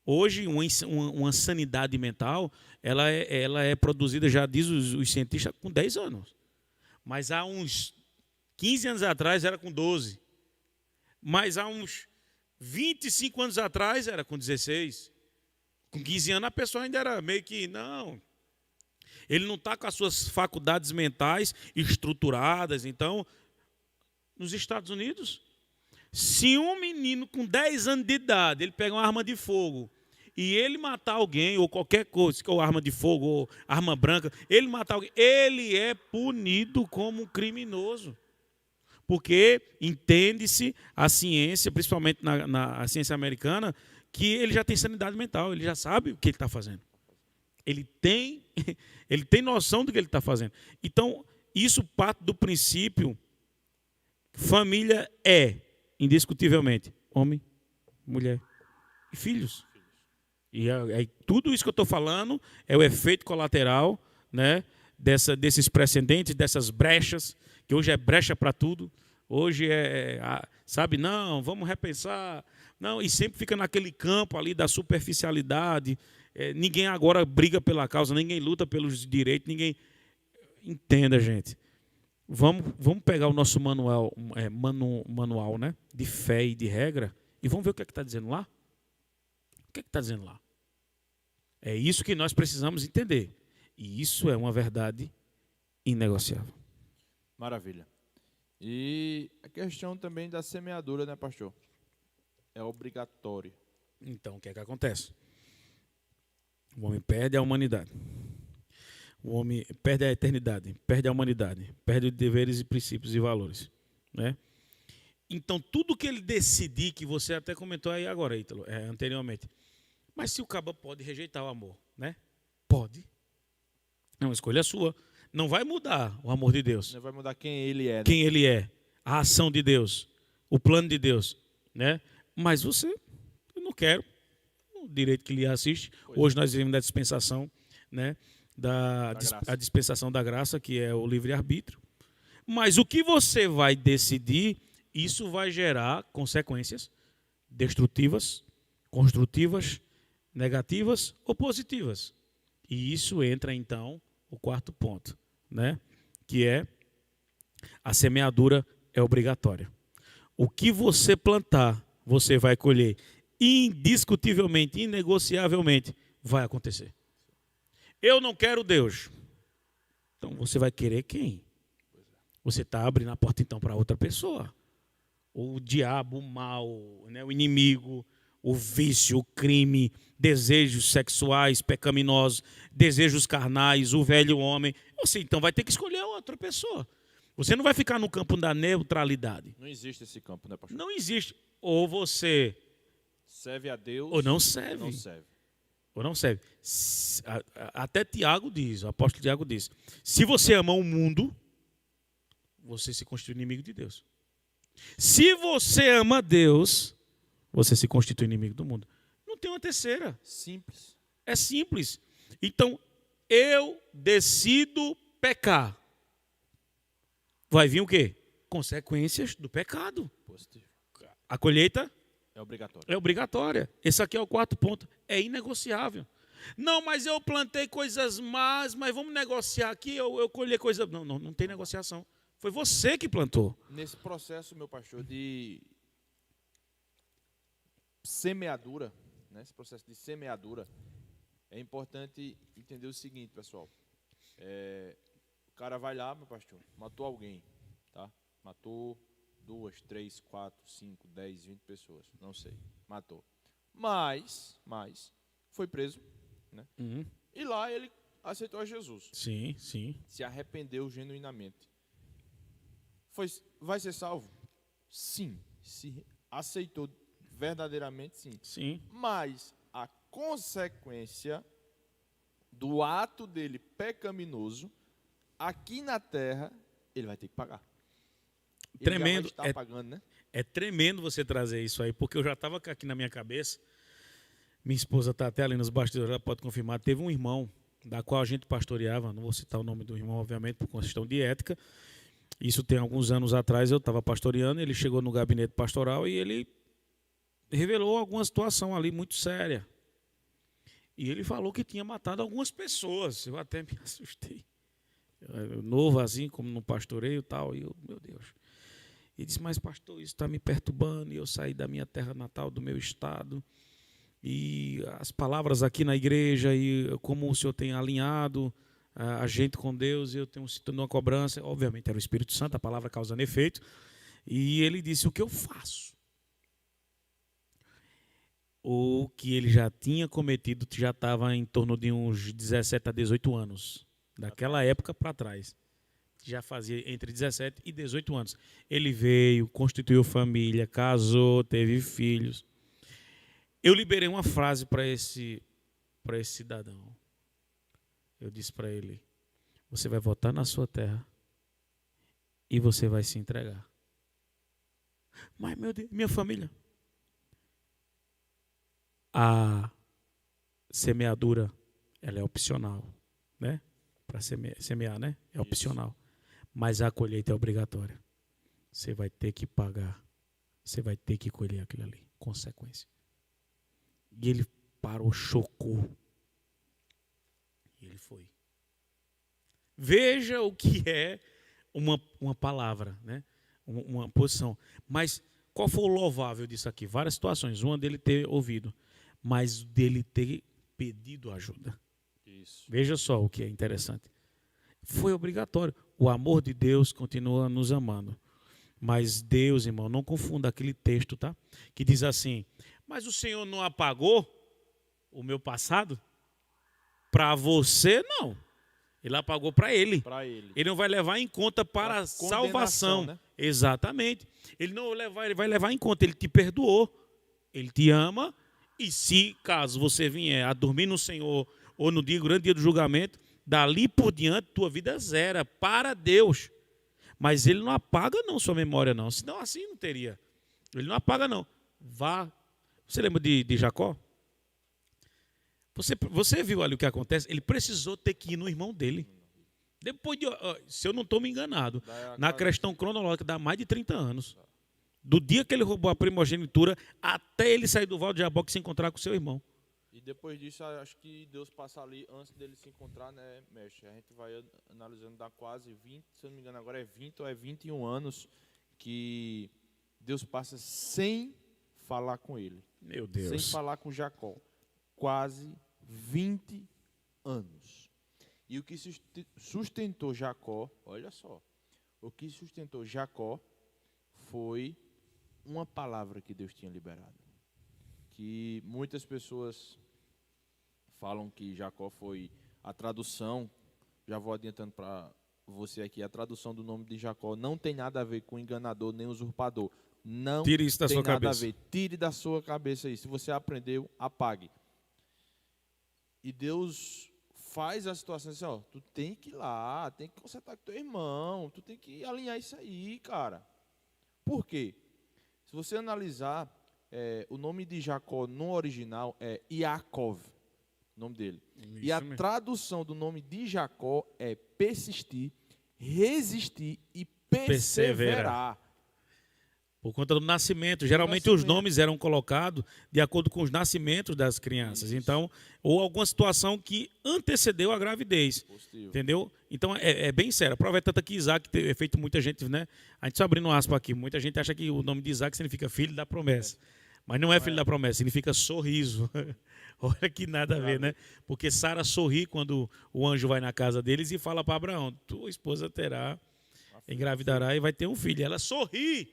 Hoje, uma sanidade mental, ela é produzida, já diz os cientistas, com 10 anos. Mas há uns 15 anos atrás era com 12. Mas há uns 25 anos atrás era com 16. Com 15 anos a pessoa ainda era meio que, não. Ele não está com as suas faculdades mentais estruturadas. Então, nos Estados Unidos, se um menino com 10 anos de idade, ele pega uma arma de fogo e ele matar alguém, ou qualquer coisa, ou arma de fogo, ou arma branca, ele matar alguém, ele é punido como um criminoso. Porque entende-se a ciência, principalmente na ciência americana, que ele já tem sanidade mental, ele já sabe o que ele está fazendo. Ele tem noção do que ele está fazendo. Então, isso parte do princípio, família indiscutivelmente, homem, mulher e filhos. E tudo isso que eu estou falando é o efeito colateral, né, desses precedentes, dessas brechas, que hoje é brecha para tudo. Hoje sabe, não, vamos repensar. Não, e sempre fica naquele campo ali da superficialidade. Ninguém agora briga pela causa, ninguém luta pelos direitos, ninguém... Entenda, gente. Vamos pegar o nosso manual, né, de fé e de regra, e vamos ver o que é que está dizendo lá. O que é que está dizendo lá? É isso que nós precisamos entender. E isso é uma verdade inegociável. Maravilha. E a questão também da semeadura, né, pastor? É obrigatório. Então, o que é que acontece? O homem perde a humanidade. O homem perde a eternidade, perde a humanidade, perde os deveres e princípios e valores, né? Então, tudo que ele decidir, que você até comentou aí agora, Ítalo, anteriormente, mas se o cabo pode rejeitar o amor, né? Pode. É uma escolha sua. Não vai mudar o amor de Deus. Não vai mudar quem ele é. Né? Quem ele é, a ação de Deus, o plano de Deus, né? Mas eu não quero o direito que lhe assiste. Hoje nós vivemos da dispensação, né? A dispensação da graça, que é o livre-arbítrio. Mas o que você vai decidir, isso vai gerar consequências destrutivas, construtivas, negativas ou positivas. E isso entra, então, o quarto ponto, né? Que é a semeadura é obrigatória. O que você plantar, você vai colher. Indiscutivelmente, inegociavelmente, vai acontecer. Eu não quero Deus. Então, você vai querer quem? Você está abrindo a porta, então, para outra pessoa. O diabo, o mal, né? O inimigo, o vício, o crime, desejos sexuais pecaminosos, desejos carnais, o velho homem. Você, então, vai ter que escolher outra pessoa. Você não vai ficar no campo da neutralidade. Não existe esse campo, né, pastor? Não existe. Ou você serve a Deus, ou não serve. Ou não serve. Até Tiago diz, o apóstolo Tiago diz, se você ama o mundo, você se constitui inimigo de Deus. Se você ama Deus, você se constitui inimigo do mundo. Não tem uma terceira. Simples. É simples. Então, eu decido pecar. Vai vir o quê? Consequências do pecado. Positivo. A colheita é obrigatória. É obrigatória. Esse aqui é o quarto ponto. É inegociável. Não, mas eu plantei coisas más, mas vamos negociar aqui, eu colhi coisa... Não tem negociação. Foi você que plantou. Nesse processo, meu pastor, de semeadura, né, esse processo de semeadura, é importante entender o seguinte, pessoal. O cara vai lá, meu pastor, matou alguém, tá? Matou 2, 3, 4, 5, 10, 20 pessoas, não sei, matou. Mas foi preso, né? Uhum. E lá ele aceitou a Jesus. Sim, sim. Se arrependeu genuinamente. Vai ser salvo? Sim. Se aceitou verdadeiramente, sim. Sim. Mas a consequência do ato dele pecaminoso, aqui na terra, ele vai ter que pagar. Ele Tremendo. já vai estar pagando, né? É tremendo você trazer isso aí, porque eu já estava aqui na minha cabeça. Minha esposa está até ali nos bastidores, ela pode confirmar. Teve um irmão, da qual a gente pastoreava, não vou citar o nome do irmão, obviamente, por questão de ética. Isso tem alguns anos atrás, eu estava pastoreando, ele chegou no gabinete pastoral e ele revelou alguma situação ali muito séria. E ele falou que tinha matado algumas pessoas. Eu até me assustei. Eu, novo assim, como no pastoreio e tal, e eu, meu Deus. Ele disse, mas pastor, isso está me perturbando, e eu saí da minha terra natal, do meu estado, e as palavras aqui na igreja, e como o senhor tem alinhado a gente com Deus, e eu tenho sentido uma cobrança, obviamente era o Espírito Santo, a palavra causando efeito, e ele disse, o que eu faço? O que ele já tinha cometido já estava em torno de uns 17 a 18 anos, daquela época para trás. Já fazia entre 17 e 18 anos. Ele veio, constituiu família, casou, teve filhos. Eu liberei uma frase para esse cidadão. Eu disse para ele, você vai voltar na sua terra e você vai se entregar. Mas, meu Deus, minha família. A semeadura, ela é opcional, né? Para semear, né? É opcional. Mas a colheita é obrigatória. Você vai ter que pagar. Você vai ter que colher aquilo ali. Consequência. E ele parou, chocou. E ele foi. Veja o que é uma palavra, né? Uma posição. Mas qual foi o louvável disso aqui? Várias situações. Uma dele ter ouvido, mas dele ter pedido ajuda. Isso. Veja só o que é interessante. Foi obrigatório. O amor de Deus continua nos amando. Mas Deus, irmão, não confunda aquele texto, tá? Que diz assim, mas o Senhor não apagou o meu passado? Para você, não. Ele apagou para ele. Para ele. Ele não vai levar em conta para a salvação. Né? Exatamente. Ele não ele vai levar em conta. Ele te perdoou. Ele te ama. E se, caso você vier a dormir no Senhor ou no grande dia do julgamento, dali por diante, tua vida zera para Deus. Mas ele não apaga não sua memória não. Senão assim não teria. Ele não apaga não. Vá. Você lembra de Jacó? Você viu ali o que acontece? Ele precisou ter que ir no irmão dele. Depois de, se eu não estou me enganado, na questão cronológica, dá mais de 30 anos. Do dia que ele roubou a primogenitura até ele sair do Val de Jaboque e se encontrar com seu irmão. E depois disso, acho que Deus passa ali, antes dele se encontrar, né, mestre? A gente vai analisando, dá quase 20, se eu não me engano agora é 20 ou é 21 anos que Deus passa sem falar com ele. Meu Deus. Sem falar com Jacó. Quase 20 anos. E o que sustentou Jacó, olha só, o que sustentou Jacó foi uma palavra que Deus tinha liberado. Que muitas pessoas falam que Jacó foi a tradução, já vou adiantando para você aqui, a tradução do nome de Jacó não tem nada a ver com enganador nem usurpador. Não tire isso da tem sua nada cabeça. a ver. Tire da sua cabeça isso. Se você aprendeu, apague. E Deus faz a situação assim, ó, tu tem que ir lá, tem que consertar com teu irmão, tu tem que alinhar isso aí, cara. Por quê? Se você analisar, o nome de Jacó no original é Yaakov, o nome dele. Isso e a mesmo. tradução do nome de Jacó é persistir, resistir e perseverar. Por conta do nascimento. Geralmente os nomes eram colocados de acordo com os nascimentos das crianças. Isso. Então, ou alguma situação que antecedeu a gravidez. Positivo. Entendeu? Então, é bem sério. A prova é tanta que Isaac tem feito muita gente, né? A gente só abrindo aspas aqui. Muita gente acha que o nome de Isaac significa filho da promessa. Mas não é filho da promessa, significa sorriso. Olha que nada a ver, né? Porque Sara sorri quando o anjo vai na casa deles e fala para Abraão: tua esposa engravidará e vai ter um filho. Ela sorri.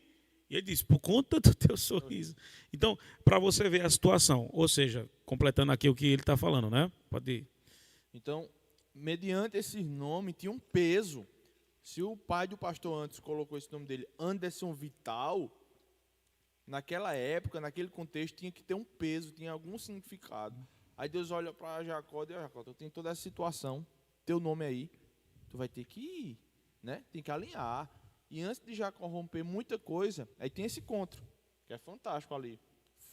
E ele diz: por conta do teu sorriso. Então, para você ver a situação, ou seja, completando aqui o que ele está falando, né? Pode ir. Então, mediante esse nome, tinha um peso. Se o pai do pastor antes colocou esse nome dele, Anderson Vital, naquela época, naquele contexto, tinha que ter um peso, tinha algum significado. Aí Deus olha para Jacó e diz: Jacó, tu tem toda essa situação, teu nome aí, tu vai ter que ir, né? Tem que alinhar. E antes de Jacó romper muita coisa, aí tem esse encontro, que é fantástico ali.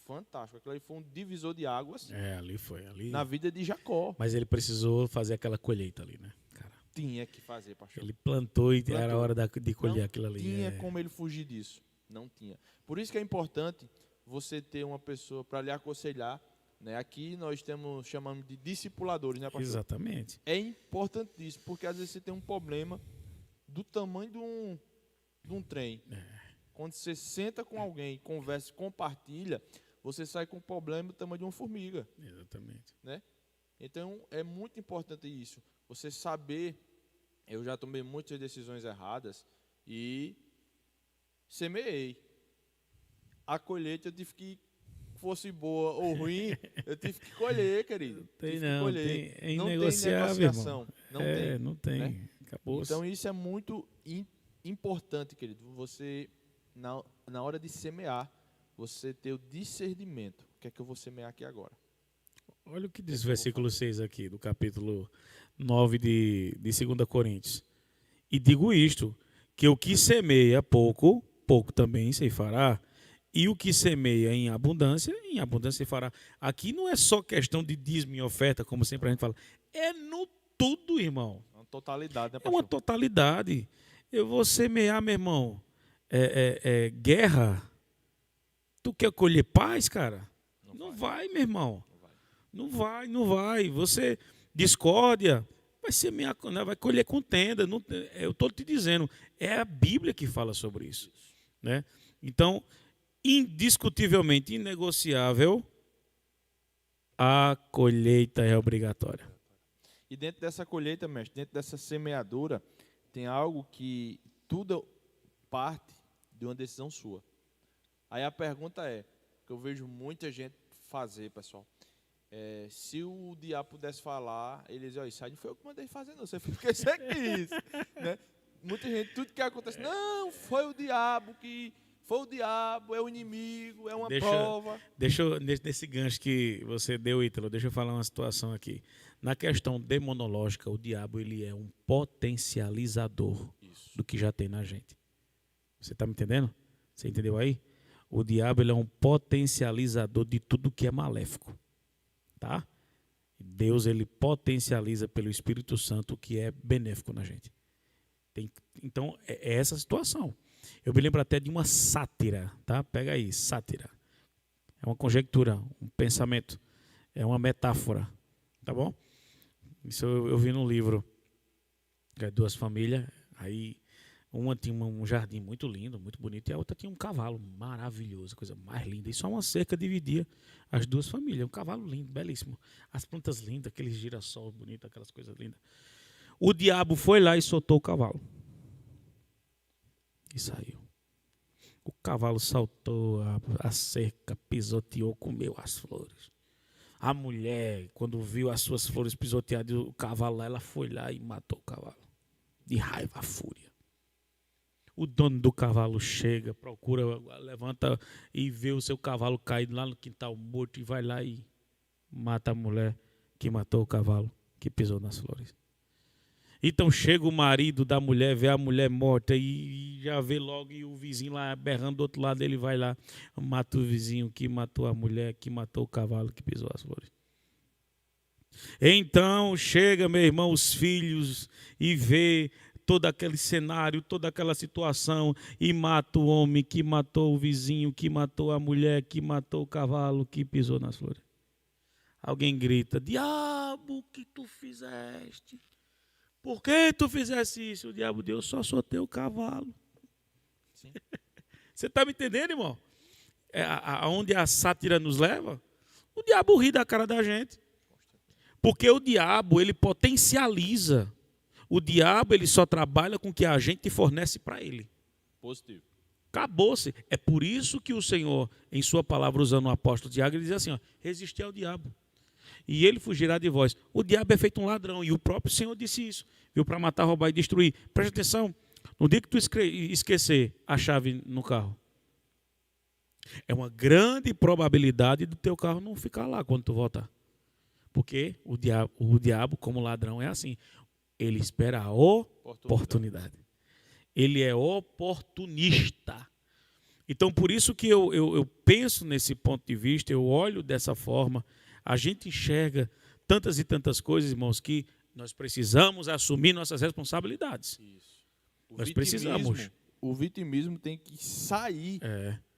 Fantástico. Aquilo ali foi um divisor de águas. Ali foi. Ali... na vida de Jacó. Mas ele precisou fazer aquela colheita ali, né, cara? Tinha que fazer, pastor. Ele plantou e era hora de colher aquilo ali. Não tinha como ele fugir disso. Não tinha. Por isso que é importante você ter uma pessoa para lhe aconselhar. Né? Aqui nós chamamos de discipuladores, né, pastor? Exatamente. É importantíssimo, porque às vezes você tem um problema do tamanho de um trem. Quando você senta com alguém, conversa, compartilha, você sai com um problema do tamanho de uma formiga. Exatamente. Né? Então, é muito importante isso. Você saber, eu já tomei muitas decisões erradas e semeei. A colheita eu tive que, fosse boa ou ruim, eu tive que colher, querido. É inegociável, irmão. Não tem. Né? Acabou. Então, isso é muito importante, querido. Você, na hora de semear, você ter o discernimento. O que é que eu vou semear aqui agora? Olha o que diz o versículo 6 aqui, do capítulo 9 de 2 Coríntios. E digo isto, que o que semeia pouco, pouco também ceifará. E o que semeia em abundância ceifará. Aqui não é só questão de dízimo e oferta, como sempre a gente fala. É no tudo, irmão. É uma totalidade, né, pastor? É uma totalidade. Eu vou semear, meu irmão, guerra. Tu quer colher paz, cara? Não vai, meu irmão. Não vai. Você, discórdia, vai semear, vai colher contenda. Eu estou te dizendo, é a Bíblia que fala sobre isso. Né? Então, indiscutivelmente, inegociável, a colheita é obrigatória. E dentro dessa colheita, mestre, dentro dessa semeadura, tem algo que tudo parte de uma decisão sua. Aí a pergunta é, que eu vejo muita gente fazer, pessoal, se o diabo pudesse falar, ele dizia: isso aí não foi eu que mandei fazer, não, você fez porque você quis. Né? Muita gente, tudo que acontece, não, foi o diabo, é o inimigo, é uma prova. Nesse gancho que você deu, Ítalo, deixa eu falar uma situação aqui. Na questão demonológica, o diabo ele é um potencializador do que já tem na gente. Você está me entendendo? Você entendeu aí? O diabo ele é um potencializador de tudo que é maléfico. Tá? Deus ele potencializa pelo Espírito Santo o que é benéfico na gente. Então, é essa situação. Eu me lembro até de uma sátira, tá? Pega aí, sátira. É uma conjectura, um pensamento, é uma metáfora, tá bom? Isso eu vi num livro, que é duas famílias, aí uma tinha um jardim muito lindo, muito bonito, e a outra tinha um cavalo maravilhoso, coisa mais linda, e só uma cerca dividia as duas famílias, um cavalo lindo, belíssimo, as plantas lindas, aqueles girassol bonito, aquelas coisas lindas. O diabo foi lá e soltou o cavalo. E saiu. O cavalo saltou a cerca, pisoteou, comeu as flores. A mulher, quando viu as suas flores pisoteadas, o cavalo lá, ela foi lá e matou o cavalo. De raiva, fúria. O dono do cavalo chega, procura, levanta e vê o seu cavalo caído lá no quintal morto e vai lá e mata a mulher que matou o cavalo, que pisou nas flores. Então chega o marido da mulher, vê a mulher morta e já vê logo e o vizinho lá berrando do outro lado, ele vai lá, mata o vizinho que matou a mulher, que matou o cavalo, que pisou as flores. Então chega, meu irmão, os filhos e vê todo aquele cenário, toda aquela situação, e mata o homem que matou o vizinho, que matou a mulher, que matou o cavalo, que pisou nas flores. Alguém grita: diabo, o que tu fizeste? Por que tu fizeste isso? O diabo deu: só soltei o cavalo. Sim. Você está me entendendo, irmão? Aonde a sátira nos leva? O diabo ri da cara da gente. Porque o diabo, ele potencializa. O diabo, ele só trabalha com o que a gente fornece para ele. Positivo. Acabou-se. É por isso que o Senhor, em sua palavra, usando o apóstolo Tiago, ele diz assim, ó, resistir ao diabo, e ele fugirá de vós. O diabo é feito um ladrão, e o próprio Senhor disse isso. Viu, para matar, roubar e destruir. Presta atenção, no dia que tu esquecer a chave no carro, é uma grande probabilidade do teu carro não ficar lá quando tu voltar. Porque o diabo, como ladrão, é assim. Ele espera a oportunidade. Ele é oportunista. Então, por isso que eu penso nesse ponto de vista, eu olho dessa forma. A gente enxerga tantas e tantas coisas, irmãos, que nós precisamos assumir nossas responsabilidades. Isso. Nós precisamos. O vitimismo tem que sair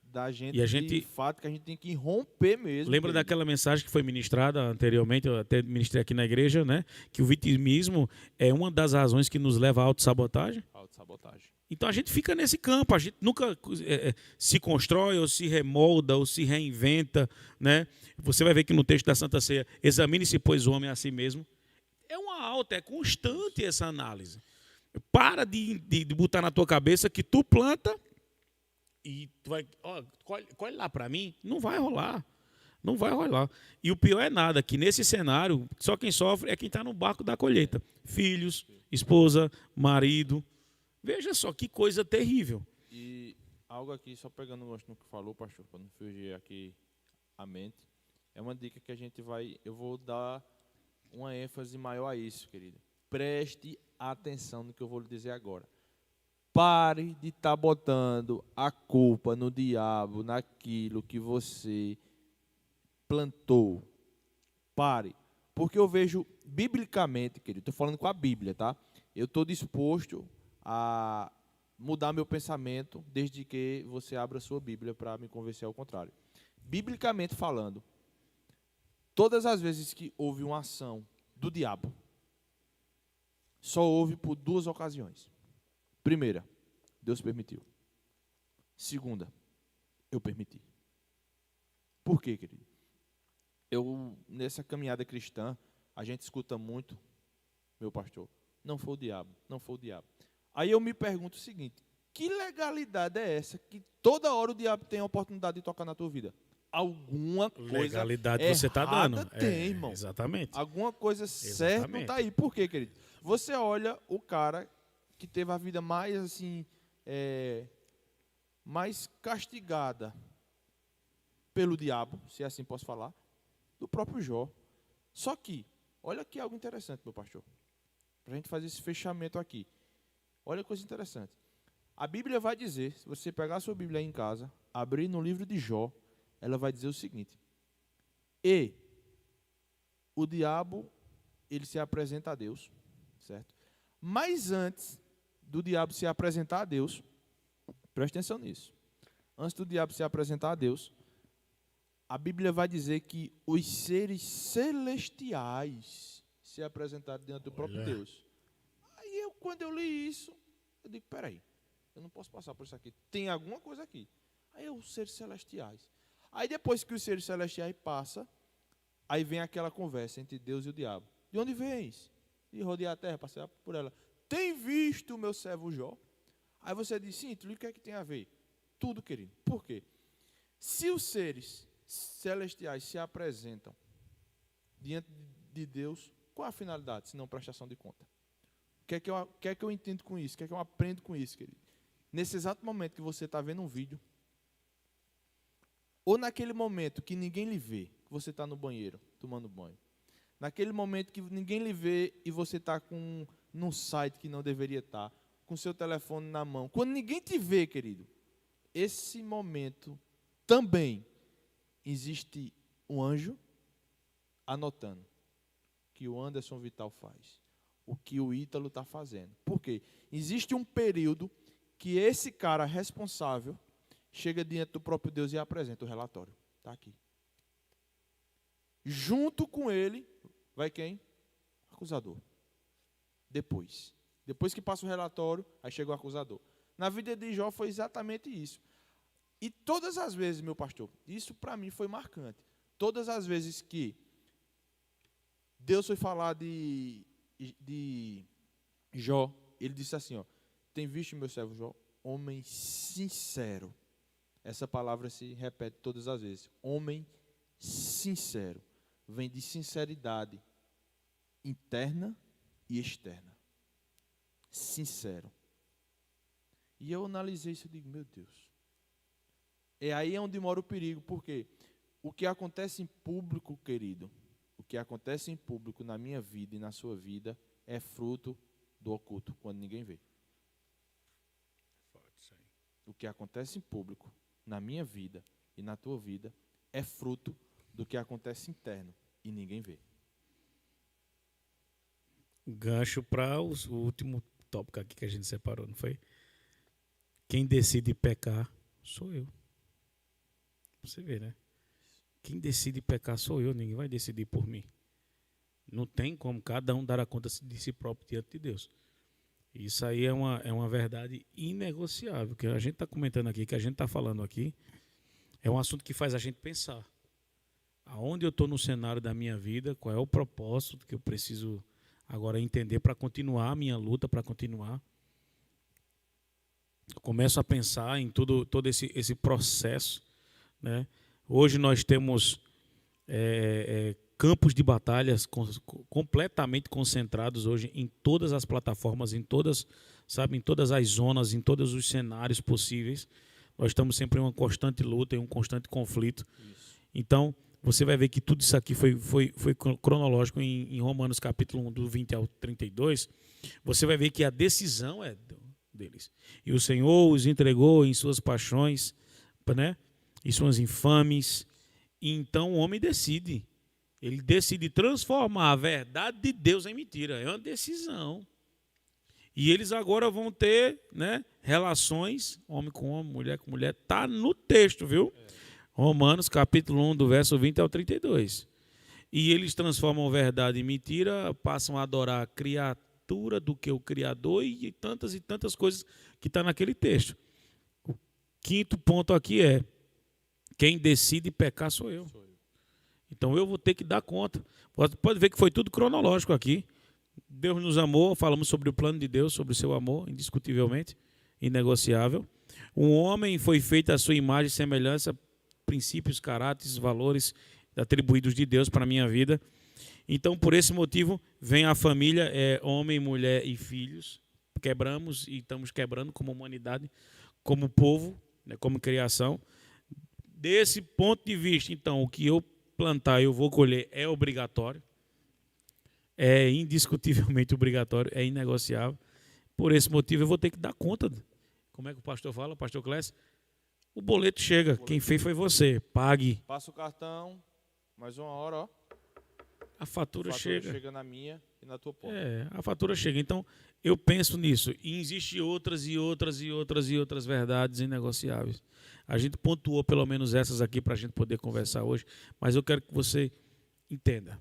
da gente, e a gente, de fato, que a gente tem que romper mesmo. Lembra daquela mensagem que foi ministrada anteriormente, eu até ministrei aqui na igreja, né? Que o vitimismo é uma das razões que nos leva à autossabotagem. Autossabotagem. Então a gente fica nesse campo, a gente nunca se constrói ou se remolda ou se reinventa, né? Você vai ver que no texto da Santa Ceia, examine-se, pois, o homem a si mesmo. É uma alta, é constante essa análise. Para de botar na tua cabeça que tu planta e tu vai, colhe lá para mim. Não vai rolar. Não vai rolar. E o pior é nada, que nesse cenário, só quem sofre é quem está no barco da colheita. Filhos, esposa, marido. Veja só que coisa terrível. E algo aqui, só pegando o gancho no que falou, pastor, para não fugir aqui a mente, é uma dica que eu vou dar uma ênfase maior a isso, querido. Preste atenção no que eu vou lhe dizer agora. Pare de estar botando a culpa no diabo, naquilo que você plantou. Pare. Porque eu vejo, biblicamente, querido, estou falando com a Bíblia, tá? Eu estou disposto a mudar meu pensamento desde que você abra a sua Bíblia para me convencer ao contrário. Biblicamente falando, todas as vezes que houve uma ação do diabo, só houve por duas ocasiões. Primeira, Deus permitiu. Segunda, eu permiti. Por quê, querido? Nessa caminhada cristã, a gente escuta muito, meu pastor, não foi o diabo, não foi o diabo. Aí eu me pergunto o seguinte, que legalidade é essa que toda hora o diabo tem a oportunidade de tocar na tua vida? Alguma coisa legalidade você está dando. Tem, irmão. Exatamente. Alguma coisa certa não está aí. Por quê, querido? Você olha o cara que teve a vida mais assim, mais castigada pelo diabo, se assim posso falar, do próprio Jó. Só que, olha aqui algo interessante, meu pastor, para a gente fazer esse fechamento aqui. Olha que coisa interessante. A Bíblia vai dizer, se você pegar a sua Bíblia aí em casa, abrir no livro de Jó, ela vai dizer o seguinte: e o diabo, ele se apresenta a Deus, certo? Mas antes do diabo se apresentar a Deus, preste atenção nisso. Antes do diabo se apresentar a Deus, a Bíblia vai dizer que os seres celestiais se apresentaram diante do próprio Deus. Aí quando eu li isso, eu digo, peraí, eu não posso passar por isso aqui. Tem alguma coisa aqui. Aí os seres celestiais. Aí depois que os seres celestiais passam, aí vem aquela conversa entre Deus e o diabo. De onde vens? De rodear a terra, passear por ela. Tem visto o meu servo Jó? Aí você diz, sim, o que é que tem a ver? Tudo, querido. Por quê? Se os seres celestiais se apresentam diante de Deus, qual a finalidade, se não prestação de conta? O que é que eu entendo com isso? O que é que eu aprendo com isso, querido? Nesse exato momento que você está vendo um vídeo, ou naquele momento que ninguém lhe vê, que você está no banheiro, tomando banho, naquele momento que ninguém lhe vê e você está num site que não deveria estar, com seu telefone na mão, quando ninguém te vê, querido, esse momento também existe um anjo anotando que o Anderson Vital faz. o que o Ítalo está fazendo. Por quê? Existe um período que esse cara responsável chega diante do próprio Deus e apresenta o relatório. Está aqui. Junto com ele, vai quem? O acusador. Depois que passa o relatório, aí chega o acusador. Na vida de Jó foi exatamente isso. E todas as vezes, meu pastor, isso para mim foi marcante. Todas as vezes que Deus foi falar de Jó, ele disse assim, ó, tem visto meu servo Jó, homem sincero. Essa palavra se repete todas as vezes. Homem sincero. Vem de sinceridade interna e externa. Sincero. E eu analisei isso e digo, meu Deus. É aí onde mora o perigo, porque o que acontece em público, querido, o que acontece em público na minha vida e na sua vida é fruto do oculto, quando ninguém vê. O que acontece em público na minha vida e na tua vida é fruto do que acontece interno e ninguém vê. Gancho para o último tópico aqui que a gente separou, não foi? Quem decide pecar sou eu. Você vê, né? Quem decide pecar sou eu, ninguém vai decidir por mim. Não tem como cada um dar a conta de si próprio diante de Deus. Isso aí é uma verdade inegociável. Que a gente está comentando aqui, que a gente está falando aqui, é um assunto que faz a gente pensar. Aonde eu estou no cenário da minha vida, qual é o propósito que eu preciso agora entender para continuar a minha luta, para continuar. Eu começo a pensar em todo esse processo, né? Hoje nós temos campos de batalhas completamente concentrados hoje em todas as plataformas, em todas as zonas, em todos os cenários possíveis. Nós estamos sempre em uma constante luta, em um constante conflito. Isso. Então, você vai ver que tudo isso aqui foi cronológico em Romanos capítulo 1, do 20 ao 32. Você vai ver que a decisão é deles. E o Senhor os entregou em suas paixões, né? E suas infames. E então o homem decide. Ele decide transformar a verdade de Deus em mentira. É uma decisão. E eles agora vão ter, né, relações, homem com homem, mulher com mulher. Está no texto, viu? Romanos capítulo 1, do verso 20 ao 32. E eles transformam verdade em mentira, passam a adorar a criatura do que o Criador e tantas coisas que está naquele texto. O quinto ponto aqui é: quem decide pecar sou eu. Então eu vou ter que dar conta. Pode ver que foi tudo cronológico aqui. Deus nos amou, falamos sobre o plano de Deus, sobre o seu amor, indiscutivelmente, inegociável. Um homem foi feito à sua imagem e semelhança, princípios, caráteres, valores atribuídos de Deus para a minha vida. Então, por esse motivo, vem a família, homem, mulher e filhos. Quebramos e estamos quebrando como humanidade, como povo, né, como criação. Desse ponto de vista, então, o que eu plantar eu vou colher é obrigatório. É indiscutivelmente obrigatório, é inegociável. Por esse motivo, eu vou ter que dar conta. Como é que o pastor fala, o pastor Clécio? O boleto chega, quem fez foi você, pague. Passa o cartão, mais uma hora, ó. A fatura chega. Chega na minha e na tua porta. A fatura chega. Então, eu penso nisso. E existem outras verdades inegociáveis. A gente pontuou pelo menos essas aqui para a gente poder conversar hoje, mas eu quero que você entenda.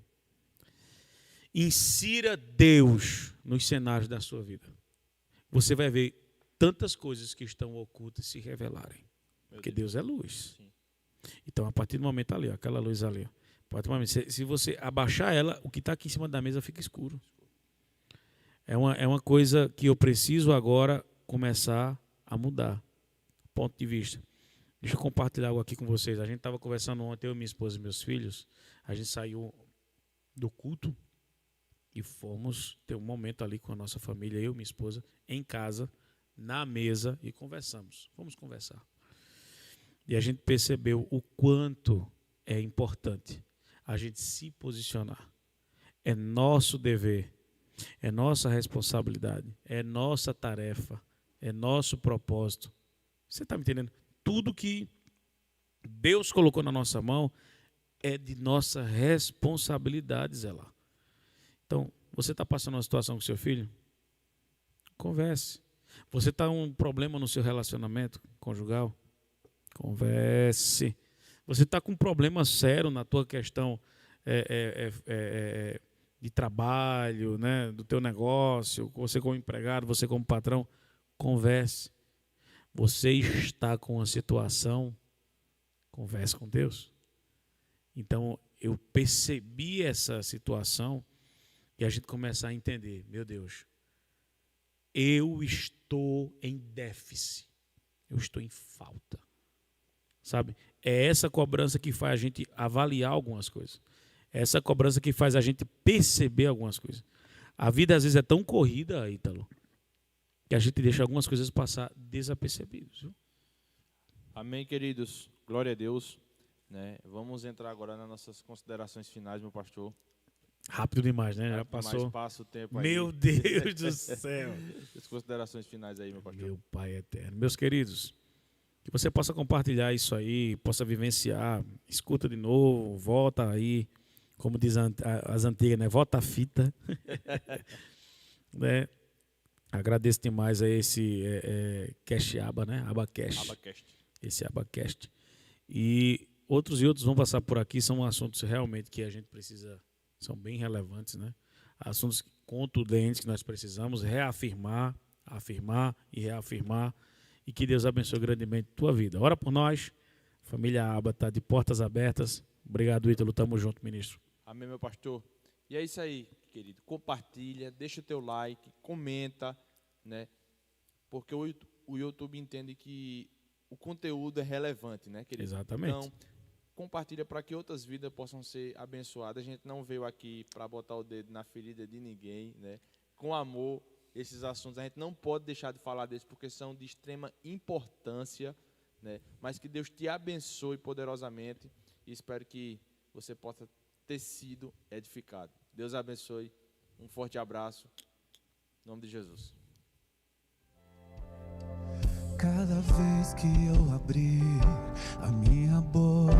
Insira Deus nos cenários da sua vida. Você vai ver tantas coisas que estão ocultas se revelarem. Porque Deus é luz. Sim. Então, a partir do momento ali, ó, aquela luz ali, ó, se você abaixar ela, o que está aqui em cima da mesa fica escuro. É uma coisa que eu preciso agora começar a mudar. Ponto de vista. Deixa eu compartilhar algo aqui com vocês. A gente estava conversando ontem, eu, minha esposa e meus filhos. A gente saiu do culto e fomos ter um momento ali com a nossa família, eu e minha esposa, em casa, na mesa, e conversamos. Vamos conversar. E a gente percebeu o quanto é importante a gente se posicionar. É nosso dever, é nossa responsabilidade, é nossa tarefa, é nosso propósito. Você está me entendendo? Tudo que Deus colocou na nossa mão é de nossa responsabilidade, zelar. Então, Você está passando uma situação com seu filho? Converse. Você está com um problema no seu relacionamento conjugal? Converse. Você está com um problema sério na tua questão de trabalho, né, do teu negócio, você como empregado, você como patrão? Converse. Você está com uma situação? Converse com Deus. Então, eu percebi essa situação e a gente começa a entender, meu Deus, eu estou em déficit, eu estou em falta, sabe? É essa cobrança que faz a gente avaliar algumas coisas, é essa cobrança que faz a gente perceber algumas coisas. A vida às vezes é tão corrida, Ítalo, que a gente deixa algumas coisas passar desapercebidas. Viu? Amém, queridos. Glória a Deus. Né? Vamos entrar agora nas nossas considerações finais, meu pastor. Rápido demais, né? Já passou. Mas passa o tempo aí. Meu Deus do céu. As considerações finais aí, meu pastor. Meu Pai eterno. Meus queridos, que você possa compartilhar isso aí, possa vivenciar, escuta de novo, volta aí, como diz as antigas, né? Volta a fita. Né? Agradeço demais a esse Cast Aba, né? Abacast. Abacast. Esse Abacast. E outros vão passar por aqui, são assuntos realmente que a gente precisa, são bem relevantes, né? Assuntos contundentes que nós precisamos reafirmar, afirmar e reafirmar, e que Deus abençoe grandemente a tua vida. Ora por nós, família Aba está de portas abertas. Obrigado, Ítalo, tamo junto, ministro. Amém, meu pastor. E é isso aí, querido. Compartilha, deixa o teu like, comenta, né? Porque o YouTube entende que o conteúdo é relevante, né, querido? Exatamente. Então, compartilha para que outras vidas possam ser abençoadas. A gente não veio aqui para botar o dedo na ferida de ninguém, né? Com amor, esses assuntos a gente não pode deixar de falar deles porque são de extrema importância, né? Mas que Deus te abençoe poderosamente e espero que você possa ter sido edificado. Deus abençoe. Um forte abraço. Em nome de Jesus. Cada vez que eu abrir a minha boca